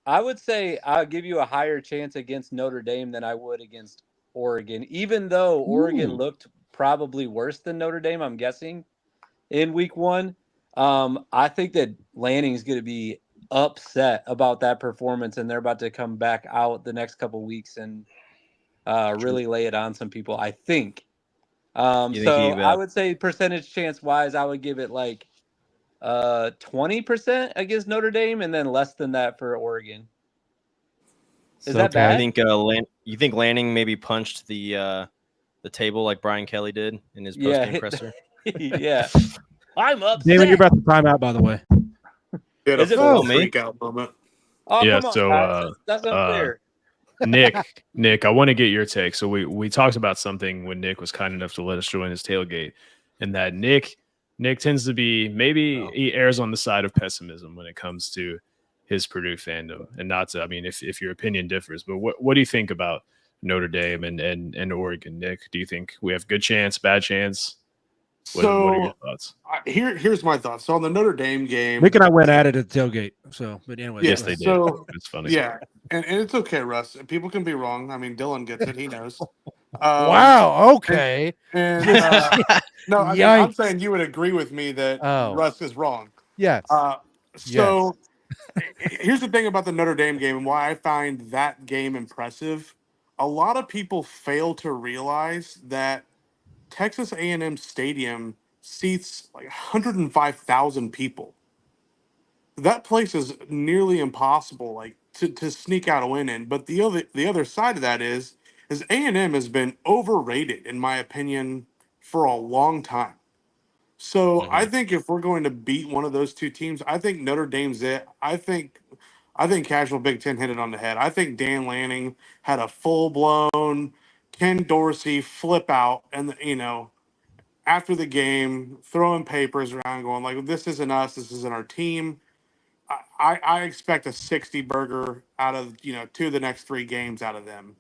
I would say I'll give you a higher chance against Notre Dame than I would against Oregon, even though Oregon looked probably worse than Notre Dame. I'm guessing in week 1. I think that Lanning's going to be upset about that performance, and they're about to come back out the next couple weeks and really lay it on some people. I think.
You think
So
he,
I would say percentage chance wise, I would give it like 20% against Notre Dame, and then less than that for Oregon. Is that
I
bad?
think you think Lanning maybe punched the table like Brian Kelly did in his post game presser?
Yeah. I'm upset.
Damon, you're about to time out, by the way.
Get a
Is it
full
me?
freak out moment.
Oh,
Yeah,
come on,
so,
guys. That's unfair.
Nick, I want to get your take. So we talked about something when Nick was kind enough to let us join his tailgate, and that Nick tends to be he errs on the side of pessimism when it comes to his Purdue fandom, and not to. I mean, if your opinion differs, but what do you think about Notre Dame and Oregon, Nick? Do you think we have good chance, bad chance? What are your thoughts?
Here's my thoughts. So on the Notre Dame game,
Nick and I went at it at the tailgate. So, but anyway,
Yeah,
Yes, they did.
so
It's funny.
yeah, and it's okay, Russ. People can be wrong. I mean, Dylan gets it. He knows.
Wow. Okay.
And no, I mean, I'm
Yikes.
saying you would agree with me that
Oh.
Russ is wrong.
Yes.
So here's the thing about the Notre Dame game and why I find that game impressive. A lot of people fail to realize that Texas A&M Stadium seats like 105,000 people. That place is nearly impossible, like to sneak out a win in. But the other side of that is A&M has been overrated, in my opinion, for a long time. So I think if we're going to beat one of those two teams, I think Notre Dame's it. I think casual Big Ten hit it on the head. I think Dan Lanning had a full blown Ken Dorsey flip out, and after the game, throwing papers around, going like, "This isn't us. This isn't our team." I expect a 60 burger out of 2 of the next 3 games out of them.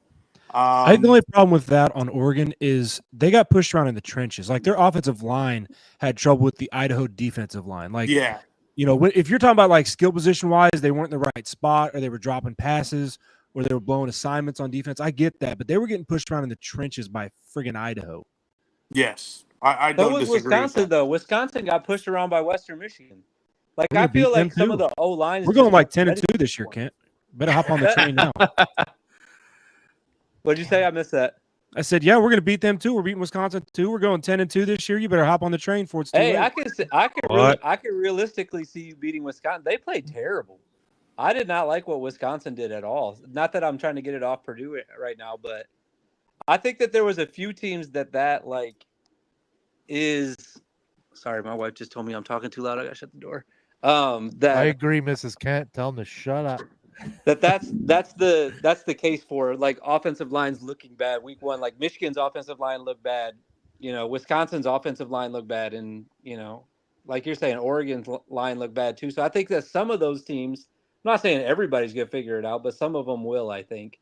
I think the only problem with that on Oregon is they got pushed around in the trenches. Like their offensive line had trouble with the Idaho defensive line. Like,
yeah,
if you're talking about like skill position wise, they weren't in the right spot, or they were dropping passes, or they were blowing assignments on defense. I get that, but they were getting pushed around in the trenches by friggin' Idaho.
yes, I
So
don't
was
disagree with
Wisconsin
that.
though. Wisconsin got pushed around by Western Michigan. Like
We're gonna
I feel
beat them
like some
too.
of the O lines.
We're going like 10-2 this year, Kent. Better hop on the train now.
What'd you say? I missed that.
I said, yeah, we're going to beat them too. We're beating Wisconsin too. We're going 10-2 this year. You better hop on the train before it's too
Hey,
late.
I could realistically see you beating Wisconsin. They played terrible. I did not like what Wisconsin did at all. Not that I'm trying to get it off Purdue right now, but I think that there was a few teams that like is. Sorry, my wife just told me I'm talking too loud. I gotta shut the door. That
I agree, Mrs. Kent. Tell him to shut up.
that's the case for like offensive lines looking bad. Week 1, like Michigan's offensive line looked bad. Wisconsin's offensive line looked bad, and like you're saying, Oregon's line looked bad too. So I think that some of those teams. I'm not saying everybody's gonna figure it out, but some of them will. I think.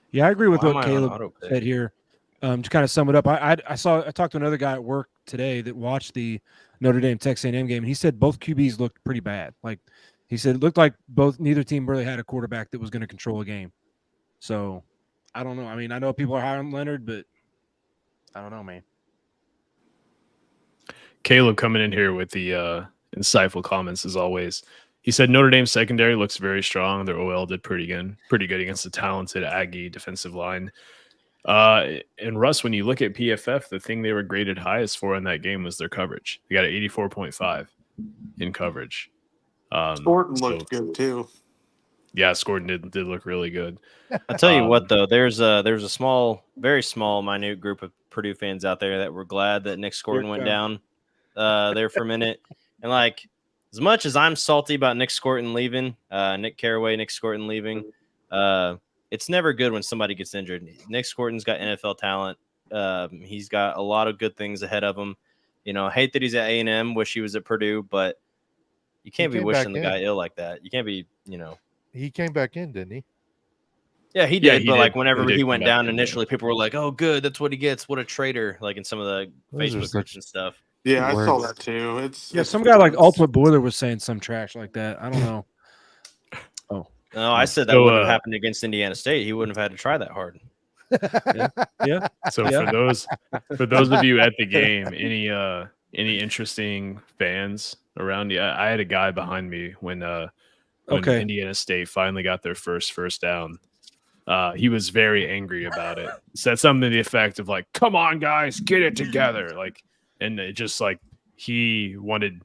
Yeah, I agree with
Why am
what
I on
Caleb
autopay?
said here. To kind of sum it up, I talked to another guy at work today that watched the Notre Dame Texas A&M game, and he said both QBs looked pretty bad. Like he said, it looked like neither team really had a quarterback that was going to control a game. So I don't know. I mean, I know people are high on Leonard, but I don't know, man.
Caleb coming in here with the insightful comments as always. He said Notre Dame secondary looks very strong. Their OL did pretty good against the talented Aggie defensive line. And Russ, when you look at PFF, the thing they were graded highest for in that game was their coverage. They got an 84.5 in coverage.
Thornton looked good too.
Yeah, Scorton did look really good.
I'll tell you what, though, there's a small, very small, minute group of Purdue fans out there that were glad that Nick Scorton went down there for a minute. And like, as much as I'm salty about Nick Scorton leaving, Nick Scorton leaving, it's never good when somebody gets injured. Nick Scorton's got NFL talent. He's got a lot of good things ahead of him. Hate that he's at A&M. Wish he was at Purdue, but you can't be wishing the guy ill like that. You can't be,
He came back in, didn't he?
Yeah, he
Yeah,
did.
he
But
did.
like whenever
He did
he
come
went
back
down
in,
initially, people were like, "Oh, good, that's what he gets. What a traitor!" Like in some of the
Those are
Facebook groups
such
and stuff.
Yeah, I saw
words.
that too. It's
Yeah,
it's
some guy like
ridiculous.
Ultimate Boiler was saying some trash like that. I don't know. Oh,
No, I said that
So,
wouldn't have happened against Indiana State. He wouldn't have had to try that hard.
yeah.
So
Yeah.
for those of you at the game, any interesting fans around you? I had a guy behind me when
Okay.
Indiana State finally got their first down. He was very angry about it. Said something to the effect of like, "Come on, guys, get it together!" Like, and it just like he wanted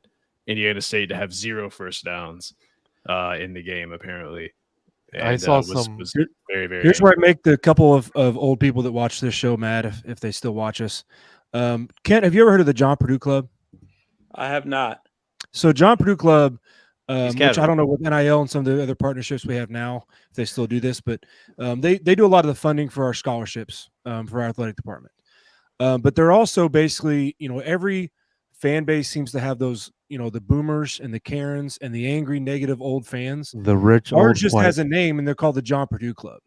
Indiana State to have 0 first downs in the game, apparently. And,
I saw
was very, very.
Here's
angry.
where I make the couple of old people that watch this show mad if they still watch us. Kent, have you ever heard of the John Purdue Club?
I have not.
So John Purdue Club, which I
casual.
don't know with NIL and some of the other partnerships we have now, if they still do this, but they do a lot of the funding for our scholarships for our athletic department. But they're also basically, every fan base seems to have those, the boomers and the Karens and the angry, negative old fans.
The rich
Ours
old
just
white.
has a name, and they're called the John Purdue Club.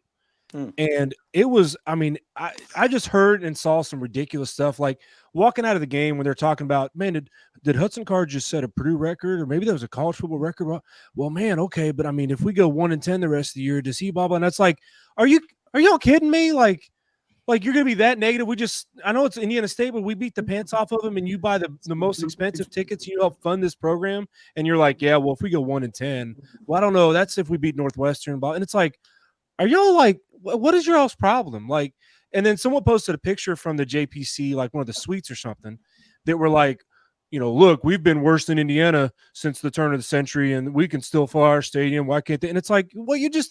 Hmm.
And it was, I just heard and saw some ridiculous stuff, like walking out of the game when they're talking about, man, did Hudson Card just set a Purdue record, or maybe that was a college football record? Well, man, okay, but if we go 1-10 the rest of the year, does he blah blah? And that's like, are y'all kidding me? Like you're gonna be that negative? I know it's Indiana State, but we beat the pants off of them, and you buy the most expensive tickets, you help fund this program, and you're like, yeah, well, if we go 1-10, well, I don't know, that's if we beat Northwestern, and it's like, are y'all like, what is your all's problem? Like, and then someone posted a picture from the JPC, like one of the suites or something, that were like, look, we've been worse than Indiana since the turn of the century, and we can still fill our stadium. Why can't they? And it's like, well, you just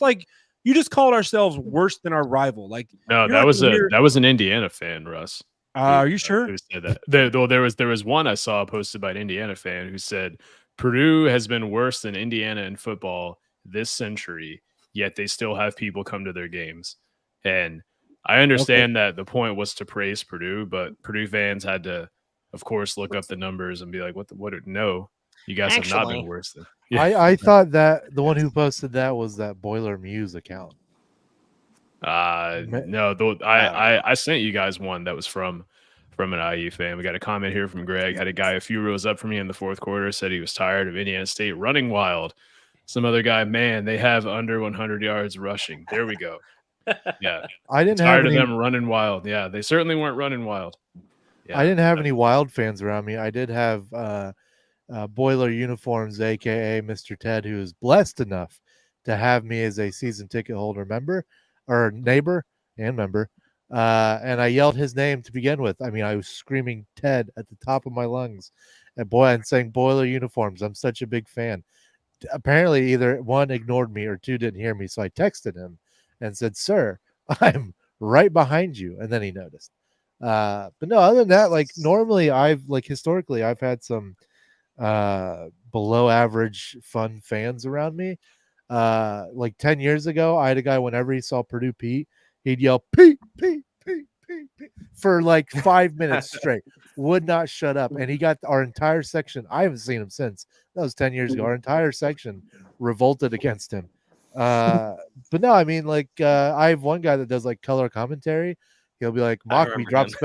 called ourselves worse than our rival. Like,
No, that was an Indiana fan, Russ.
Are you sure?
Who said that? There was one I saw posted by an Indiana fan who said Purdue has been worse than Indiana in football this century, yet they still have people come to their games. And I understand that the point was to praise Purdue, but Purdue fans had to, of course, look up the numbers and be like, what? No, you guys have not been worse than. Yeah.
I thought that the one who posted that was that Boiler Muse account.
No, I sent you guys one that was from an IU fan. We got a comment here from Greg. Had a guy a few rows up from me in the fourth quarter, said he was tired of Indiana State running wild. Some other guy, man, they have under 100 yards rushing. There we go. Yeah,
I didn't
tired
have
of them running wild. Yeah, they certainly weren't running wild. Yeah,
I didn't have any wild fans around me. I did have Boiler Uniforms, aka Mr. Ted, who is blessed enough to have me as a season ticket holder neighbor and member. And I yelled his name to begin with. I was screaming Ted at the top of my lungs and saying Boiler Uniforms. I'm such a big fan. Apparently either one ignored me or two didn't hear me. So I texted him and said, "Sir, I'm right behind you." And then he noticed. But no, other than that, like normally historically I've had some below average fun fans around me. Like 10 years ago, I had a guy, whenever he saw Purdue Pete, he'd yell Pete, Pete, Pete, Pete, Pete for like 5 minutes straight, would not shut up. And he got our entire section. I haven't seen him since. That was 10 years ago. Our entire section revolted against him. But no, I have one guy that does like color commentary. He'll be like, Mockabee drops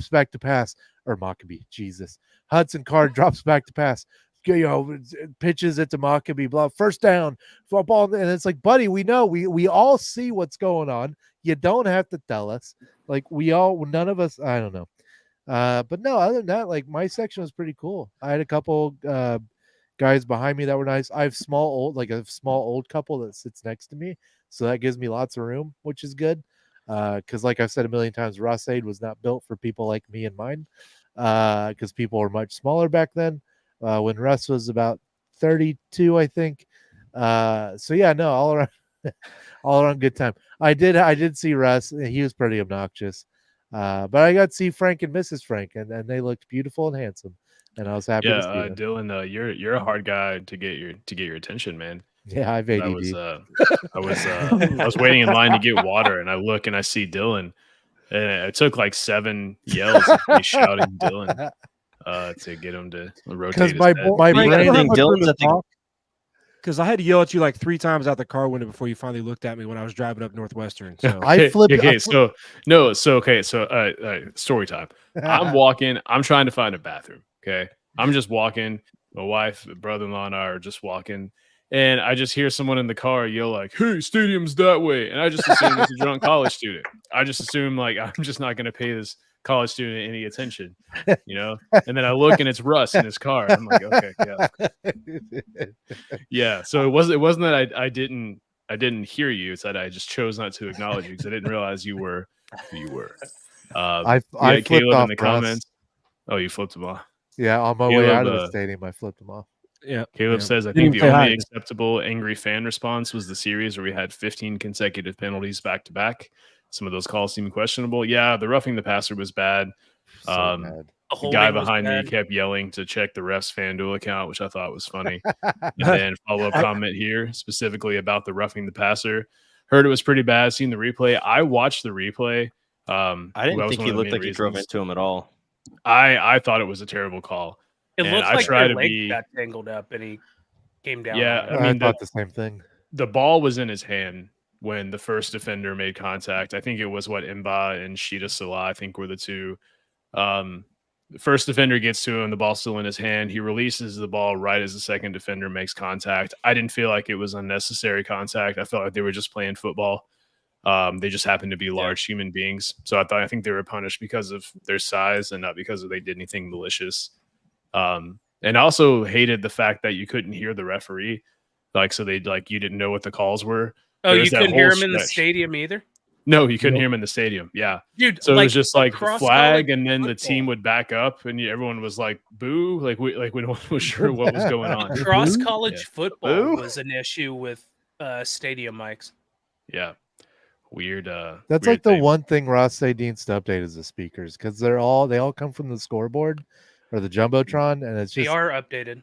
back to pass, or Mockabee, Jesus. Hudson Card drops back to pass. Pitches it to Mockabee, blah, first down, football. And it's like, buddy, we know, we all see what's going on. You don't have to tell us. Like none of us, I don't know. But no, other than that, like my section was pretty cool. I had a couple guys behind me that were nice. I have a small old couple that sits next to me. So that gives me lots of room, which is good. Because like I've said a million times, Ross Aid was not built for people like me and mine. Because people were much smaller back then. When Russ was about 32, I think. So yeah, no, all around good time. I did see Russ. He was pretty obnoxious. But I got to see Frank and Mrs. Frank, and they looked beautiful and handsome. And I was happy to see them.
Dylan, you're a hard guy to get your attention, man.
Yeah, I've ADD.
I was waiting in line to get water, and I look and I see Dylan, and it took like 7 yells of me shouting Dylan to get him to rotate his head.
My brain.
Because I had to yell at you like 3 times out the car window before you finally looked at me when I was driving up Northwestern. So
Story time. I'm walking. I'm trying to find a bathroom. Okay, I'm just walking. My wife, brother-in-law, and I are just walking, and I just hear someone in the car yell like, "Hey, stadium's that way," and I just assume it's a drunk college student. I just assume like I'm just not going to pay this college student any attention, you know. And then I look and it's Russ in his car. I'm like, okay, yeah. So it wasn't that I didn't hear you. It's that I just chose not to acknowledge you because I didn't realize you were who you were.
I
Caleb
off
in the comments. Oh, you flipped him off.
Yeah, on my way out of the stadium, I flipped him off.
Yeah.
Caleb says, I think the only acceptable angry fan response was the series where we had 15 consecutive penalties back to back. Some of those calls seemed questionable. Yeah, the roughing the passer was bad.
Bad.
The guy behind me kept yelling to check the ref's FanDuel account, which I thought was funny. And then follow-up comment here, specifically about the roughing the passer. Heard it was pretty bad. Seen the replay. I watched the replay.
I didn't think he looked like he drove into him at all.
I thought it was a terrible call.
It looks like their leg got tangled up and he came down.
Yeah,
I thought the same thing.
The ball was in his hand when the first defender made contact. I think it was Imba and Sheeta Salah, I think were the two. The first defender gets to him, the ball's still in his hand. He releases the ball right as the second defender makes contact. I didn't feel like it was unnecessary contact. I felt like they were just playing football. They just happened to be large human beings. So I think they were punished because of their size and not because they did anything malicious. And also hated the fact that you couldn't hear the referee. So you didn't know what the calls were.
Oh, you couldn't hear him in the stadium either?
No, you couldn't hear him in the stadium. Yeah.
Dude,
so it was just like the flag and then the team would back up and everyone was like, boo. We no one was sure what was going on.
Cross college football was an issue with stadium mics.
Yeah. Weird.
That's
weird
the one thing Ross Sade needs to update is the speakers because they all come from the scoreboard or the jumbotron, and it's just
they are updated.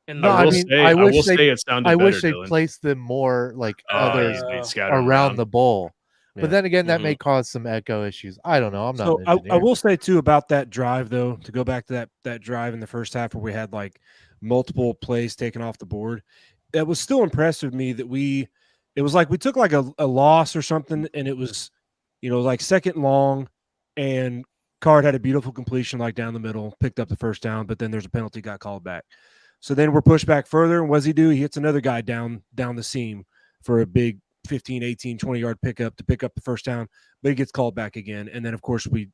I will say it sounded better.
I wish they
Dylan.
placed them more like others around the bowl.
Yeah.
But then again, that may cause some echo issues. I don't know. I'm not.
So I will say too about that drive though, to go back to that drive in the first half where we had like multiple plays taken off the board. It was still impressive to me that it was like we took like a loss or something, and it was, like second long, and Card had a beautiful completion like down the middle, picked up the first down, but then there's a penalty, got called back. So then we're pushed back further, and what does he do? He hits another guy down the seam for a big 15, 18, 20-yard pickup to pick up the first down, but he gets called back again. And then, of course, we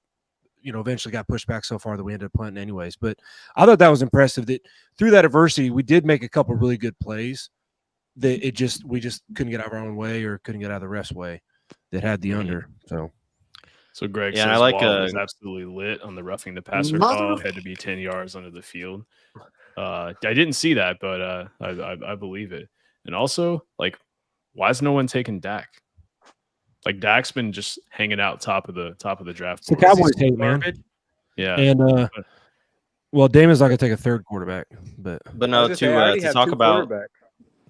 eventually got pushed back so far that we ended up punting anyways. But I thought that was impressive that through that adversity, we did make a couple really good plays that we just couldn't get out of our own way or couldn't get out of the ref's way that had the under.
So Greg says Wall was absolutely lit on the roughing the passer call. Had to be 10 yards under the field. I didn't see that, but I believe it. And also, why is no one taking Dak? Dak's been just hanging out top of the draft.
It's the Cowboys hate, man.
Yeah.
And Damon's not gonna take a third quarterback, but
no,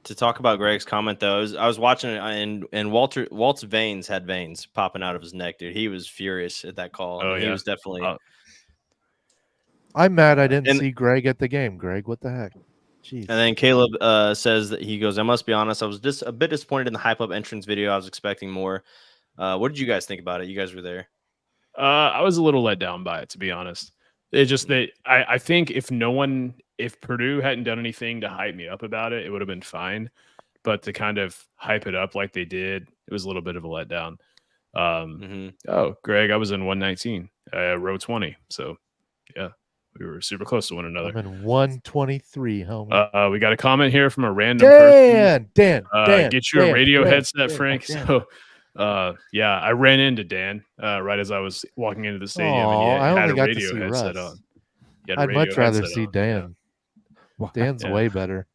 to talk about Greg's comment though, I was watching it and Walt's veins had veins popping out of his neck, dude. He was furious at that call.
Oh,
he was definitely.
I'm mad I didn't see Greg at the game. Greg, what the heck? Jeez.
And then Caleb says that he goes, I must be honest, I was just a bit disappointed in the hype up entrance video. I was expecting more. What did you guys think about it? You guys were there.
I was a little let down by it, to be honest. It's just that I think if Purdue hadn't done anything to hype me up about it, it would have been fine. But to kind of hype it up like they did, it was a little bit of a letdown. Oh, Greg, I was in 119, row 20. So, yeah. We were super close to one another.
I'm in 123, homie.
We got a comment here from a random person.
Dan,
get you a radio headset, Frank. So, yeah, I ran into Dan right as I was walking into the stadium, and he had a radio headset on.
I'd much rather see Dan. Yeah. Dan's way better.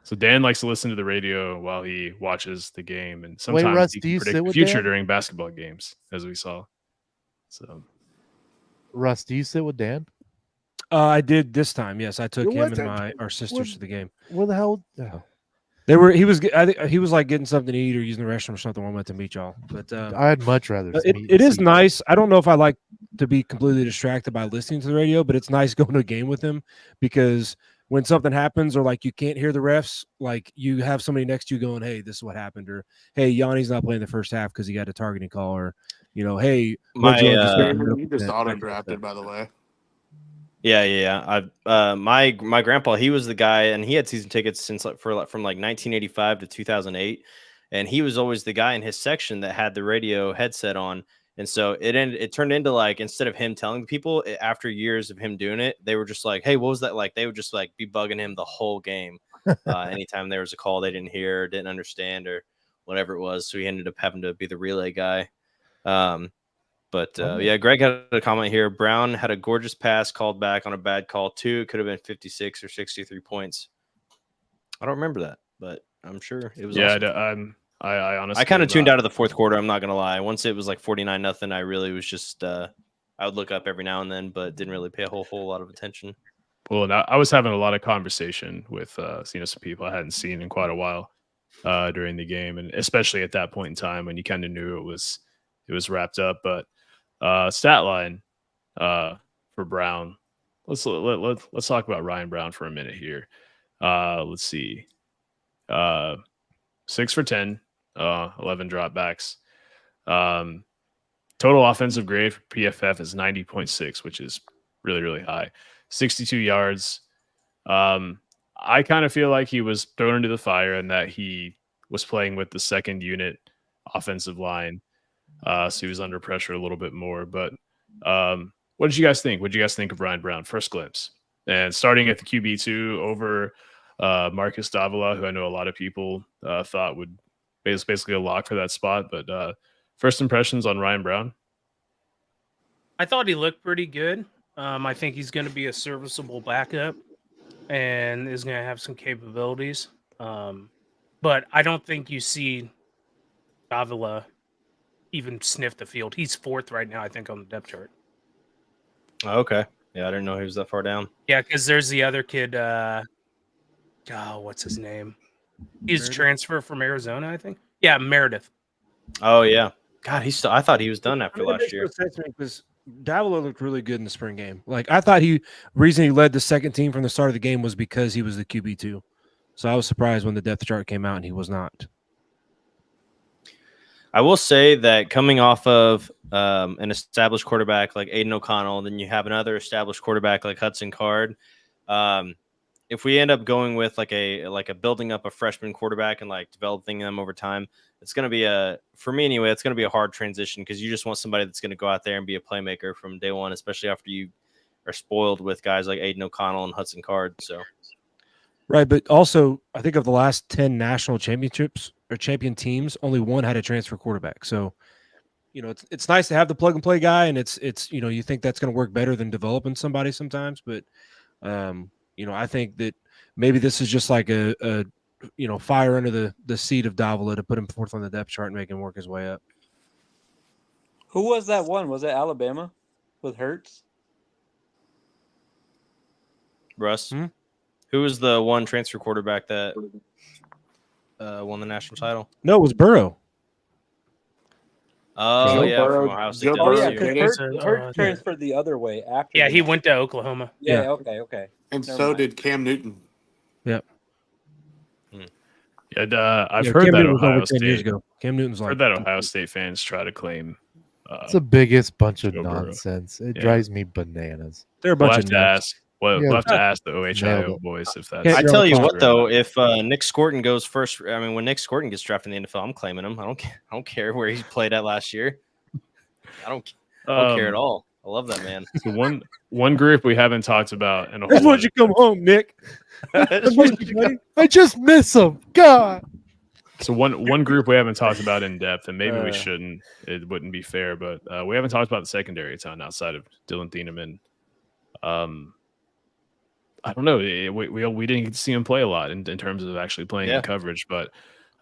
So Dan likes to listen to the radio while he watches the game, and sometimes he can predict the future during basketball games, as we saw. So,
Russ, do you sit with Dan?
I did this time. Yes, I took him and our sisters to the game.
Where the hell? Oh.
He was like getting something to eat or using the restroom or something when I went to meet y'all. But
I'd much rather.
It is nice. I don't know if I like to be completely distracted by listening to the radio, but it's nice going to a game with him because when something happens or like you can't hear the refs, like you have somebody next to you going, "Hey, this is what happened," or "Hey, Yanni's not playing the first half because he got a targeting call," or "Hey,
You just auto drafted, by the way.
Yeah. My grandpa, he was the guy, and he had season tickets since from 1985 to 2008, and he was always the guy in his section that had the radio headset on. And so it turned into like, instead of him telling people, after years of him doing it, they were just like, "Hey, what was that like?" They would just like be bugging him the whole game. Anytime there was a call they didn't hear, or didn't understand, or whatever it was. So he ended up having to be the relay guy. Yeah, Greg had a comment here. Brown had a gorgeous pass called back on a bad call too. It could have been 56 or 63 points. I don't remember that, but I'm sure it was.
Yeah,
awesome.
I honestly,
I kind of tuned out of the fourth quarter. I'm not gonna lie. Once it was like 49-0, I really was just I would look up every now and then, but didn't really pay a whole lot of attention.
Well, and I was having a lot of conversation with some people I hadn't seen in quite a while during the game, and especially at that point in time when you kind of knew it was wrapped up. But stat line for Brown. Let's talk about Ryan Brown for a minute here. Let's see. 6 for 10, 11 dropbacks. Total offensive grade for PFF is 90.6, which is really, really high. 62 yards. I kind of feel like he was thrown into the fire and that he was playing with the second unit offensive line. So he was under pressure a little bit more. But what did you guys think? What did you guys think of Ryan Brown? First glimpse. And starting at the QB2 over Marcus Davila, who I know a lot of people thought would basically a lock for that spot. But first impressions on Ryan Brown?
I thought he looked pretty good. I think he's going to be a serviceable backup and is going to have some capabilities. But I don't think you see Davila even sniff the field. He's fourth right now, I think, on the depth chart.
Okay. Yeah, I didn't know he was that far down.
Yeah, because there's the other kid. What's his name? He's transfer from Arizona, I think. Yeah, Meredith.
Oh yeah. God, I thought he was done after last year.
Because Davila looked really good in the spring game. Like I thought reason he led the second team from the start of the game was because he was the QB2. So I was surprised when the depth chart came out and he was not.
I will say that coming off of an established quarterback like Aiden O'Connell, then you have another established quarterback like Hudson Card. If we end up going with like a building up a freshman quarterback and like developing them over time, it's going to be for me anyway, it's going to be a hard transition because you just want somebody that's going to go out there and be a playmaker from day one, especially after you are spoiled with guys like Aiden O'Connell and Hudson Card. So,
right, but also I think of the last 10 national championships or champion teams, only one had a transfer quarterback. So, it's nice to have the plug and play guy, and it's you think that's going to work better than developing somebody sometimes, but I think that maybe this is just like a fire under the seat of Davila to put him fourth on the depth chart and make him work his way up.
Who was that one? Was it Alabama with Hurts?
Russ? Who was the one transfer quarterback that won the national title?
No, it was Burrow.
Oh, yeah,
Burrow,
from Ohio State.
Hurts transferred the other way after.
Yeah, he went to Oklahoma.
Yeah. Okay.
And so did Cam Newton.
Yep.
Yeah, I've heard
Cam
that
Newton was
Ohio
over 10
State.
years ago. Cam Newton's like.
Heard that Ohio State fans try to claim.
It's the biggest bunch of
Joe Burrow.
nonsense. It drives me bananas.
They're a bunch of nuts.
We'll have to ask the OHIO boys if that's.
I tell you what, though, if Nick Scorton goes first, I mean, when Nick Scorton gets drafted in the NFL, I'm claiming him. I don't care where he played at last year. I don't care at all. I love that man.
So one group we haven't talked about in a whole.
That's why you come home, Nick.
I just miss him. God.
So one group we haven't talked about in depth, and maybe we shouldn't. It wouldn't be fair, but we haven't talked about the secondary a ton outside of Dylan Thieneman. I don't know. We didn't get to see him play a lot in terms of actually playing in coverage, but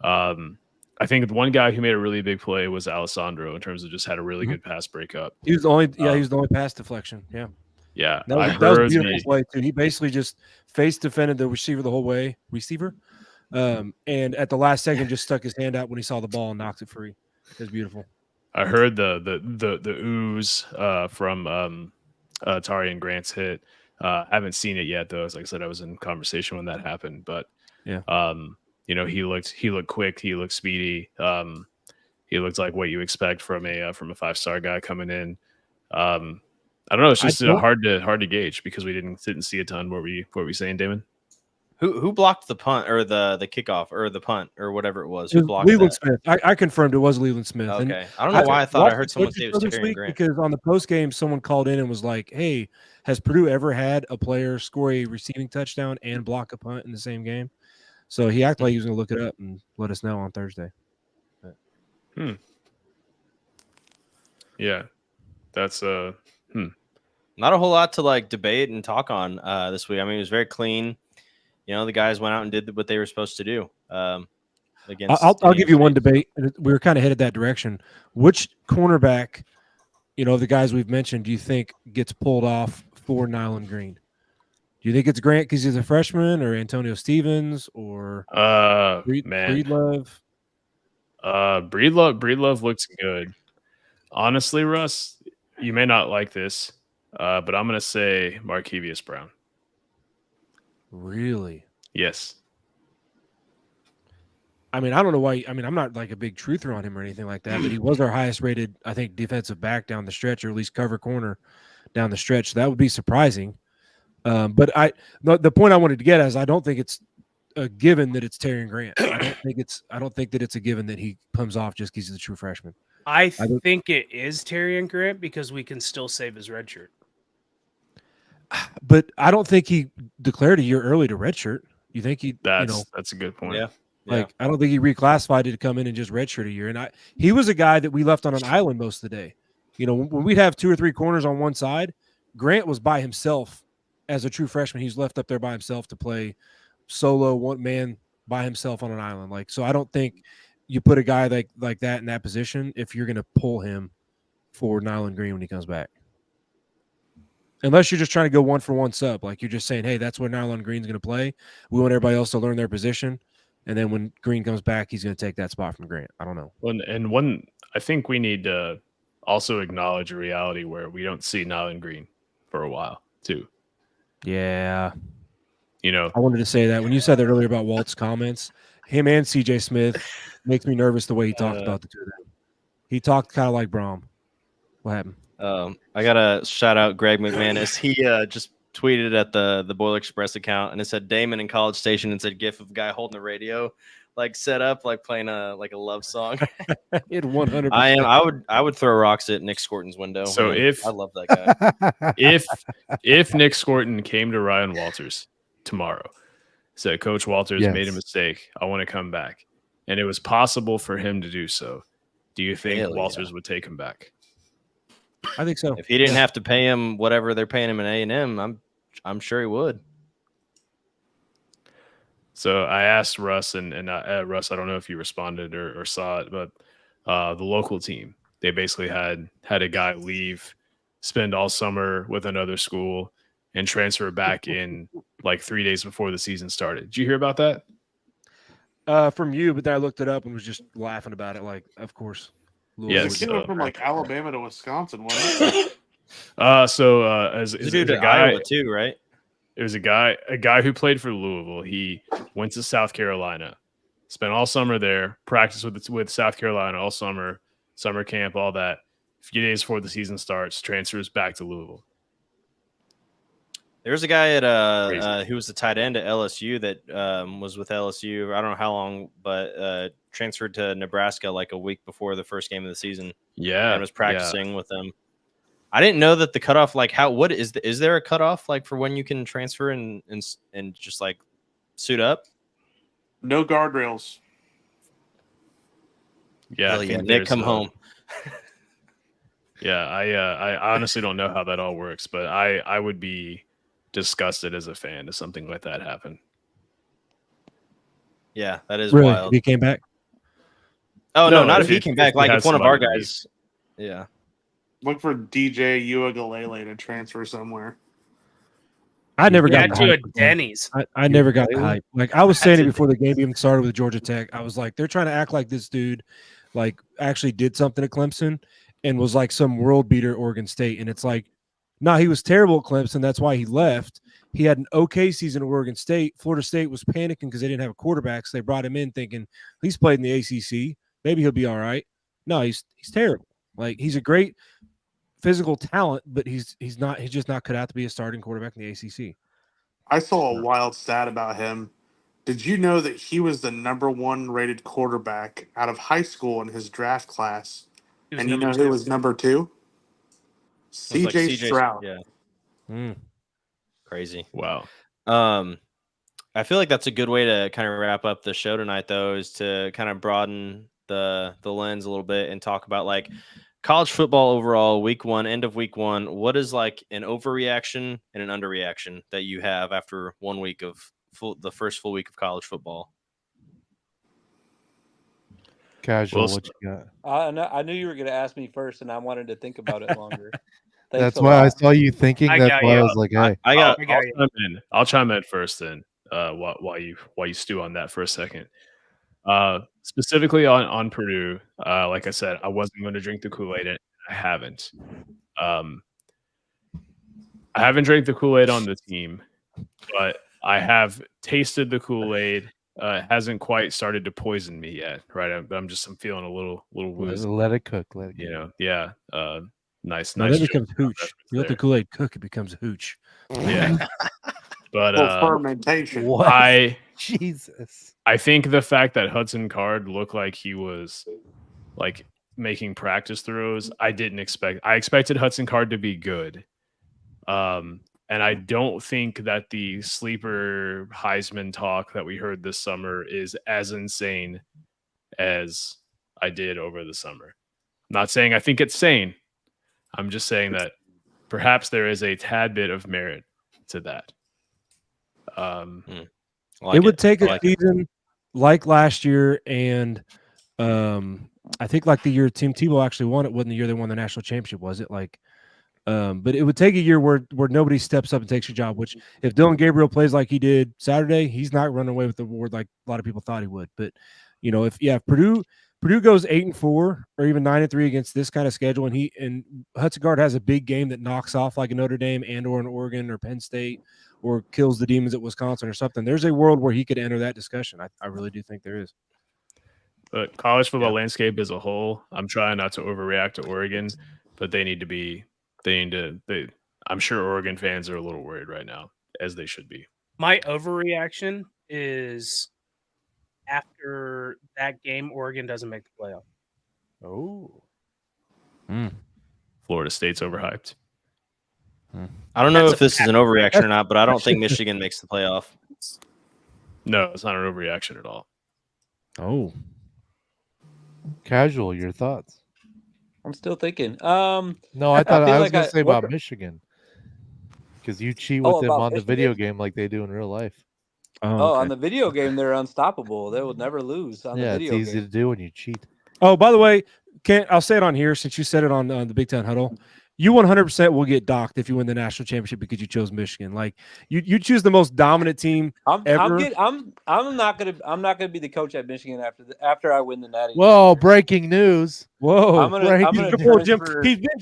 I think the one guy who made a really big play was Alessandro in terms of just had a really good pass breakup.
He was the only he was the only pass deflection. Yeah.
Yeah.
That was a beautiful play too. He basically just face defended the receiver the whole way. And at the last second just stuck his hand out when he saw the ball and knocked it free. It was beautiful.
I heard the ooze from Tari and Grant's hit. Haven't seen it yet though. As like I said, I was in conversation when that happened, but
Yeah.
You know, he looked quick, he looked speedy. He looked like what you expect from a 5-star guy coming in. I don't know. It's just hard to gauge because we didn't see a ton. What were we saying, Damon?
Who blocked the punt or the kickoff or the punt or whatever it was? Who blocked
Leland
that?
Smith. I confirmed it was Leland Smith.
Okay.
And
I don't know why I thought I heard someone say it was
this
Terry
week
Grant.
because on the post game, someone called in and was like, "Hey, has Purdue ever had a player score a receiving touchdown and block a punt in the same game?" So he acted like he was going to look it up and let us know on Thursday.
Yeah, that's
Not a whole lot to like debate and talk on this week. I mean, it was very clean. You know, the guys went out and did what they were supposed to do. Against
I'll give you one debate. We were kind of headed that direction. Which cornerback, you know, the guys we've mentioned, do you think gets pulled off for Nyland Green? Do you think it's Grant because he's a freshman, or Antonio Stevens, or Breedlove?
Breedlove looks good. Honestly, Russ, you may not like this, but I'm going to say Markevius Brown.
Really?
Yes.
I mean, I don't know why. I mean, I'm not like a big truther on him or anything like that, but he was our highest rated, I think, defensive back down the stretch, or at least cover corner down the stretch. So that would be surprising. But the point I wanted to get at is I don't think it's a given that it's Terry Grant. I don't think that it's a given that he comes off just because he's a true freshman.
I think it is Terry Grant because we can still save his red shirt.
But I don't think he declared a year early to redshirt. You think he?
That's a good point.
Yeah.
Like I don't think he reclassified it to come in and just redshirt a year. And he was a guy that we left on an island most of the day. You know, when we'd have 2 or 3 corners on one side, Grant was by himself as a true freshman. He's left up there by himself to play solo one man by himself on an island. Like, so I don't think you put a guy like that in that position if you're going to pull him for Nyland Green when he comes back. Unless you're just trying to go 1-for-1 sub. Like you're just saying, hey, that's where Nyland Green's going to play. We want everybody else to learn their position. And then when Green comes back, he's going to take that spot from Grant. I don't know.
I think we need to also acknowledge a reality where we don't see Nyland Green for a while too.
Yeah.
You know,
I wanted to say that when you said that earlier about Walt's comments, him and CJ Smith makes me nervous the way he talked about the two of them. He talked kind of like Brom. What happened?
I got to shout out Greg McManus. He just tweeted at the Boiler Express account and it said Damon in College Station and said GIF of a guy holding the radio like set up like playing a love song.
It 100%.
I would throw rocks at Nick Scorton's window.
So
I love that guy.
if Nick Scorton came to Ryan Walters tomorrow, said Coach Walters made a mistake, I want to come back, and it was possible for him to do so, do you think Walters would take him back?
I think so.
If he didn't have to pay him whatever they're paying him in A&M, I'm sure he would.
So I asked Russ, and Russ, I don't know if you responded or saw it, but the local team, they basically had a guy leave, spend all summer with another school, and transfer back in like 3 days before the season started. Did you hear about that?
From you, but then I looked it up and was just laughing about it. Like, of course.
Yes,
it went from like Alabama to Wisconsin, wasn't it?
As a guy
Iowa too, right?
It was a guy who played for Louisville. He went to South Carolina, spent all summer there, practiced with South Carolina all summer camp, all that. A few days before the season starts, transfers back to Louisville.
There's a guy at who was the tight end at LSU that was with LSU. I don't know how long, but transferred to Nebraska like a week before the first game of the season.
Yeah,
and was practicing with them. I didn't know that the cutoff, like what is there a cutoff like for when you can transfer and just like suit up?
No guardrails.
Yeah,
Nick, come home.
Yeah, I honestly don't know how that all works, but I would be disgusted as a fan if something like that happened.
Yeah, that is
really?
wild.
If he came back?
Oh no, not if he came back. Like if one of our guys. Yeah.
Look for DJ Uiagalelei to transfer somewhere.
I never got
to a Denny's.
I never got the hype. Like I was saying it before the game even started with Georgia Tech. I was like, they're trying to act like this dude like actually did something at Clemson and was like some world beater at Oregon State. And it's like, No, he was terrible at Clemson. That's why he left. He had an okay season at Oregon State. Florida State was panicking because they didn't have a quarterback, so they brought him in thinking he's played in the ACC. Maybe he'll be all right. No, he's terrible. Like, he's a great physical talent, but he's just not cut out to be a starting quarterback in the ACC.
I saw a wild stat about him. Did you know that he was the #1 rated quarterback out of high school in his draft class? And you know who was number 2? CJ Stroud.
Yeah. Crazy.
Wow.
I feel like that's a good way to kind of wrap up the show tonight, though, is to kind of broaden the lens a little bit and talk about like college football overall, week 1, end of week 1. What is like an overreaction and an underreaction that you have after 1 week of the first full week of college football?
Casual, what you got?
I knew you were going to ask me first, and I wanted to think about it longer.
That's why I saw you thinking. That's why I was like, "Hey,
I'll chime in first, then. While you stew on that for a second. Specifically on Purdue, like I said, I wasn't going to drink the Kool-Aid, and I haven't. I haven't drank the Kool-Aid on the team, but I have tasted the Kool-Aid. It hasn't quite started to poison me yet, right? I'm feeling a little woozy.
Let it cook. Let it cook.
You know, yeah. Nice.
That becomes hooch. You let the Kool-Aid cook, it becomes hooch.
Yeah. But
fermentation.
Jesus.
I think the fact that Hudson Card looked like he was like making practice throws, I didn't expect. I expected Hudson Card to be good. And I don't think that the sleeper Heisman talk that we heard this summer is as insane as I did over the summer. I'm not saying I think it's sane. I'm just saying that perhaps there is a tad bit of merit to that.
It would take a season like last year, and I think like the year Tim Tebow actually won it wasn't the year they won the national championship, was it? Like, but it would take a year where nobody steps up and takes your job. Which if Dylan Gabriel plays like he did Saturday, he's not running away with the award like a lot of people thought he would. But if Purdue goes 8-4 or even 9-3 against this kind of schedule, and Hudson Card has a big game that knocks off like a Notre Dame or an Oregon or Penn State, or kills the Demons at Wisconsin or something, there's a world where he could enter that discussion. I really do think there is.
But college football landscape as a whole, I'm trying not to overreact to Oregon, but I'm sure Oregon fans are a little worried right now, as they should be.
My overreaction is after that game, Oregon doesn't make the playoff.
Oh.
Florida State's overhyped.
I don't know if this is an overreaction or not, but I don't think Michigan makes the playoff.
No, it's not an overreaction at all.
Oh.
Casual, your thoughts?
I'm still thinking.
No, I thought I was going to say about Michigan. Because you cheat with them on the video game like they do in real life.
Oh, on the video game, they're unstoppable. They will never lose on the video game.
It's easy to do when you cheat.
Oh, by the way, I'll say it on here since you said it on the Big Ten Huddle. You 100% will get docked if you win the national championship because you chose Michigan. Like you choose the most dominant team ever.
I'm not gonna be the coach at Michigan after I win the Natty.
Whoa! Breaking news!
Whoa!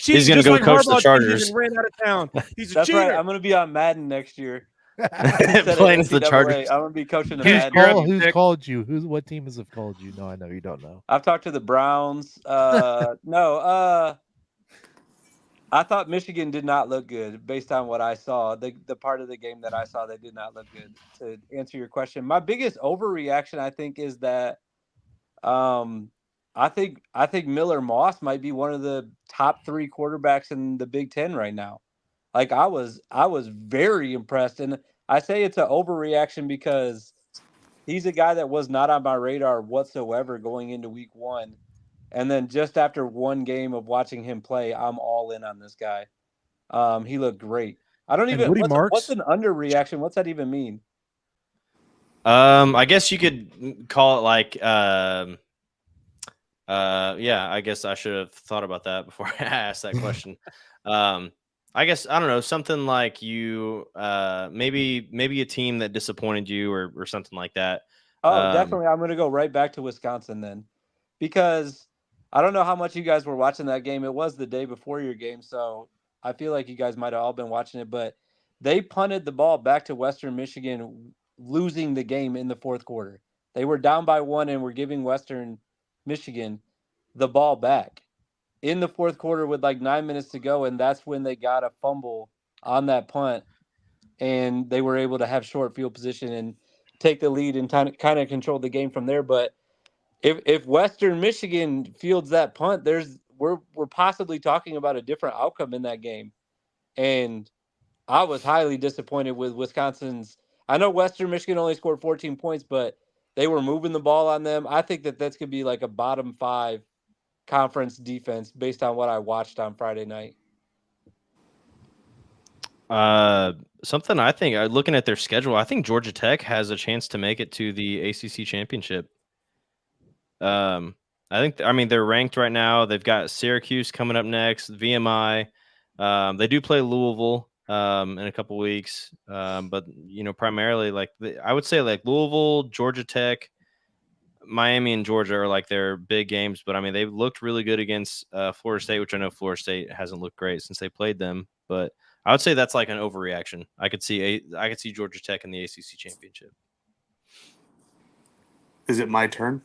He's
gonna go coach the Chargers.
And ran out of town. He's a
That's
cheater.
right. I'm gonna be on Madden next year.
Playing the Chargers.
I'm gonna be coaching the
Madden. Who's called you? What teams have called you? No, I know you don't know.
I've talked to the Browns. I thought Michigan did not look good based on what I saw. The part of the game that I saw, they did not look good. To answer your question, my biggest overreaction, I think, is that I think Miller Moss might be one of the top 3 quarterbacks in the Big Ten right now. Like I was very impressed, and I say it's an overreaction because he's a guy that was not on my radar whatsoever going into week 1. And then just after one game of watching him play, I'm all in on this guy. He looked great. I don't even. What's an underreaction? What's that even mean?
I guess you could call it like, I guess I should have thought about that before I asked that question. I guess I don't know, something like you, maybe a team that disappointed you or something like that.
Oh, definitely. I'm going to go right back to Wisconsin then, because I don't know how much you guys were watching that game. It was the day before your game, so I feel like you guys might have all been watching it, but they punted the ball back to Western Michigan, losing the game in the fourth quarter. They were down by 1 and were giving Western Michigan the ball back in the fourth quarter with like 9 minutes to go, and that's when they got a fumble on that punt, and they were able to have short field position and take the lead and kind of control the game from there. But if Western Michigan fields that punt, we're possibly talking about a different outcome in that game. And I was highly disappointed with Wisconsin's. I know Western Michigan only scored 14 points, but they were moving the ball on them. I think that's going to be like a bottom 5 conference defense based on what I watched on Friday night.
Something I think, looking at their schedule, I think Georgia Tech has a chance to make it to the ACC championship. I mean, they're ranked right now. They've got Syracuse coming up next, VMI. They do play Louisville in a couple weeks, but primarily I would say like Louisville, Georgia Tech, Miami, and Georgia are like their big games. But I mean, they've looked really good against Florida State, which I know Florida State hasn't looked great since they played them. But I would say that's like an overreaction. I could see Georgia Tech in the ACC championship.
Is it my turn?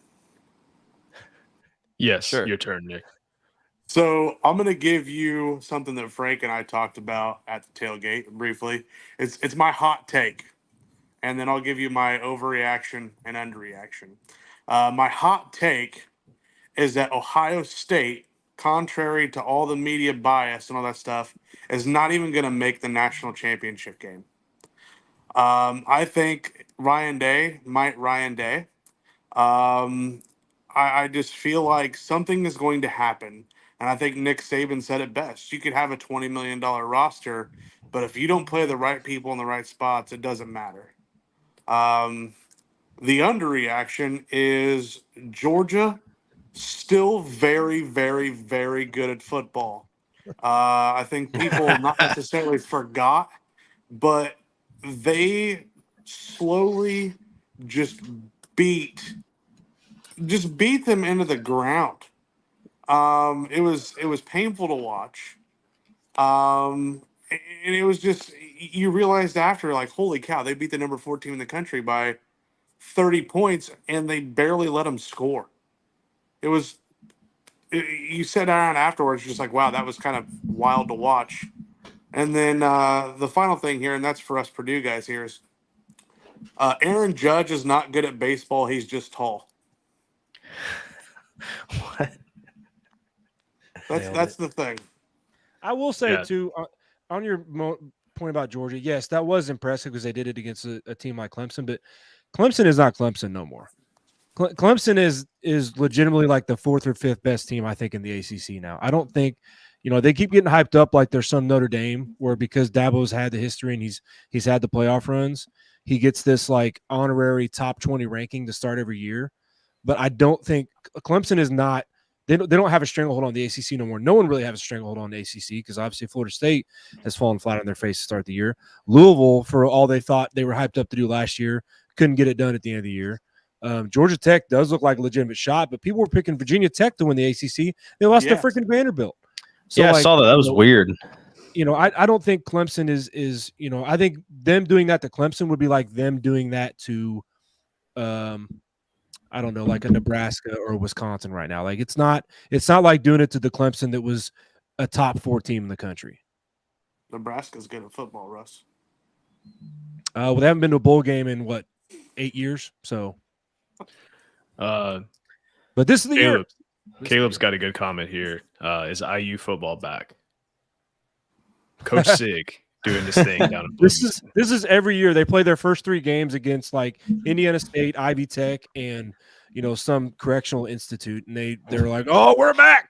Yes,
Sure.
Your turn, Nick.
So I'm going to give you something that Frank and I talked about at the tailgate briefly. It's my hot take, and then I'll give you my overreaction and underreaction. My hot take is that Ohio State, contrary to all the media bias and all that stuff, is not even going to make the national championship game. I think Ryan Day. I just feel like something is going to happen. And I think Nick Saban said it best. You could have a $20 million roster, but if you don't play the right people in the right spots, it doesn't matter. The underreaction is Georgia still very, very, very good at football. I think people not necessarily forgot, but they slowly just beat them into the ground. It was painful to watch. And it was just, you realized after, like, holy cow, they beat the number 4 team in the country by 30 points and they barely let them score. You sat down afterwards just like, wow, that was kind of wild to watch. And then the final thing here, and that's for us Purdue guys here, is Aaron Judge is not good at baseball. He's just tall.
What?
That's the thing.
I will say too, on your point about Georgia, yes, that was impressive because they did it against a team like Clemson, but Clemson is not Clemson no more. Clemson is legitimately like the 4th or 5th best team, I think, in the ACC now. I don't think, they keep getting hyped up like they're some Notre Dame, where because Dabo's had the history and he's had the playoff runs, he gets this like honorary top 20 ranking to start every year. But I don't think Clemson is not. They don't have a stranglehold on the ACC no more. No one really has a stranglehold on the ACC because obviously Florida State has fallen flat on their face to start the year. Louisville, for all they thought they were hyped up to do last year, couldn't get it done at the end of the year. Georgia Tech does look like a legitimate shot, but people were picking Virginia Tech to win the ACC. They lost to freaking Vanderbilt. So,
I saw that. That was weird.
I don't think Clemson is. I think them doing that to Clemson would be like them doing that to, I don't know, like a Nebraska or Wisconsin right now. Like it's not like doing it to the Clemson that was a top 4 team in the country.
Nebraska's good at football, Russ.
Well, they haven't been to a bowl game in 8 years. So,
but
this is the year.
Caleb's got a good comment here. Is IU football back? Coach Sig doing this thing down in
This is every year. They play their first 3 games against like Indiana State, Ivy Tech, and some correctional institute, and they're like, "Oh, we're back,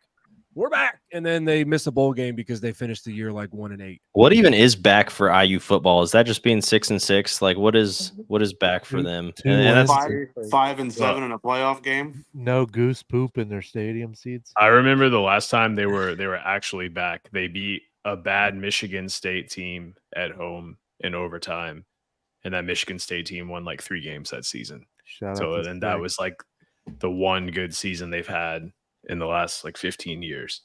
and then they miss a bowl game because they finished the year like 1-8.
What even is back for IU football? Is that just being 6-6? Like, what is back for them? And that's
5-7 in a playoff game.
No goose poop in their stadium seats.
I remember the last time they were actually back. They beat a bad Michigan State team at home in overtime, and that Michigan State team won like 3 games that season. That was like the one good season they've had in the last like 15 years.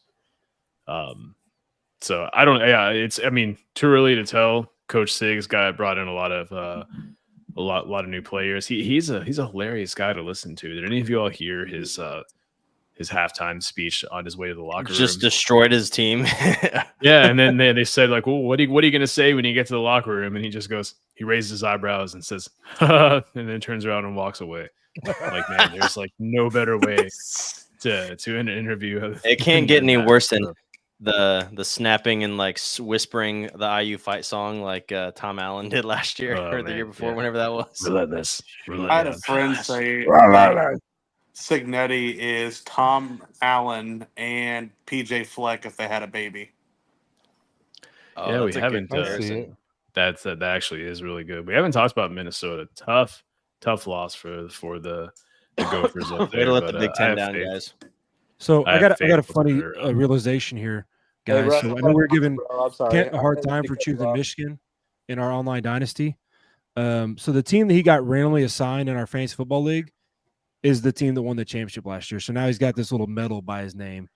So I don't. Yeah, I mean, too early to tell. Coach Sig's brought in a lot of new players. He's a hilarious guy to listen to. Did any of you all hear his halftime speech on his way to the locker room?
Just destroyed his team.
Yeah, and then they said like, "Well, what are you going to say when you get to the locker room?" And he just goes, he raises his eyebrows and says, and then turns around and walks away. Like, man, there's like no better way to an interview.
It can't get any worse than the snapping and like whispering the IU fight song like Tom Allen did last year or the year before, whenever that was.
Relentless.
I had a friend say Signetti is Tom Allen and PJ Fleck if they had a baby.
Oh,
Yeah, we
that's a
haven't.
good comparison.
That actually is really good. We haven't talked about Minnesota. Tough loss for the Gophers up there.
Way to let the Big Ten down, guys.
So I got a funny
their,
realization here, guys.
Hey,
so I know we're giving Kent a hard
I
time
didn't
for
mean to cut
choosing
you off.
Michigan in our online dynasty. So the team that he got randomly assigned in our fantasy football league is the team that won the championship last year. So now he's got this little medal by his name.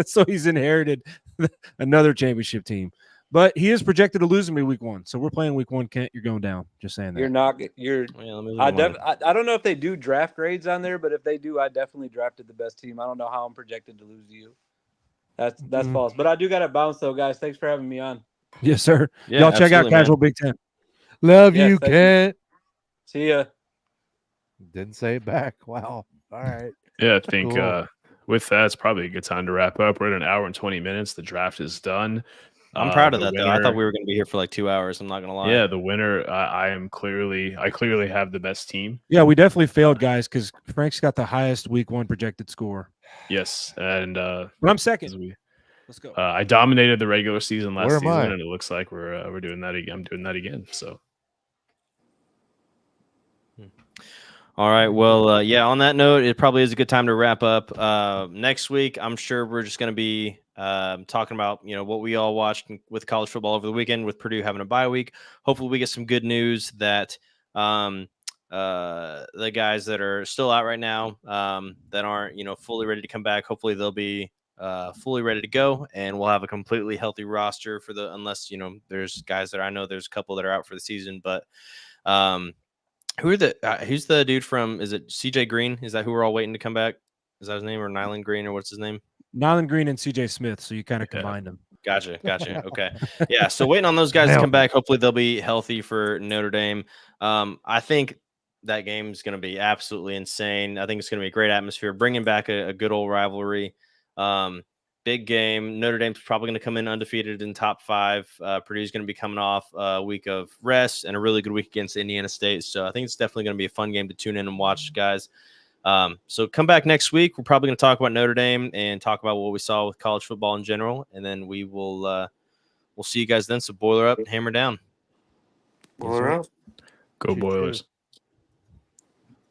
So he's inherited another championship team. But he is projected to lose me week 1. So we're playing week 1, Kent. You're going down. Just saying that.
You're not. You're. I don't know if they do draft grades on there, but if they do, I definitely drafted the best team. I don't know how I'm projected to lose to you. That's false. But I do got it bounced though, guys. Thanks for having me on.
Yes, sir.
Yeah,
y'all check out
absolutely,
Casual
man.
Big Ten.
Love
Yes,
you,
thank you.
Kent.
See ya.
Didn't say it back. Wow. All right.
Yeah, I think
Cool.
with that, it's probably a good time to wrap up. We're at an hour and 20 minutes. The draft is done.
I'm proud of
The
that, though. I thought
winner-
we were going to be here for like 2 hours. I'm not going to lie.
Yeah, the winner. I clearly have the best team.
Yeah, we definitely failed, guys, because Frank's got the highest week 1 projected score.
Yes, and
But I'm second. Let's go.
I dominated the regular season last
Where am
season,
I?
and it looks like we're doing that again. I'm doing that again. So.
All right. Well, yeah, on that note, it probably is a good time to wrap up. Next week, I'm sure we're just going to be talking about, what we all watched with college football over the weekend with Purdue having a bye week. Hopefully we get some good news that the guys that are still out right now that aren't, fully ready to come back, hopefully they'll be fully ready to go, and we'll have a completely healthy roster for unless, there's guys that I know there's a couple that are out for the season, but who's the dude from, is it CJ Green? Is that who we're all waiting to come back? Is that his name, or Nyland Green, or what's his name?
Nyland Green and CJ Smith. So you kind of combined them.
Gotcha. Okay. Yeah. So waiting on those guys to come back. Hopefully they'll be healthy for Notre Dame. I think that game is going to be absolutely insane. I think it's going to be a great atmosphere, bringing back a good old rivalry. Big game. Notre Dame's probably going to come in undefeated in top 5. Purdue's going to be coming off a week of rest and a really good week against Indiana State. So I think it's definitely going to be a fun game to tune in and watch, guys. So come back next week. We're probably going to talk about Notre Dame and talk about what we saw with college football in general. And then we will we'll see you guys then. So boiler up, hammer down.
Boiler up.
Go Boilers.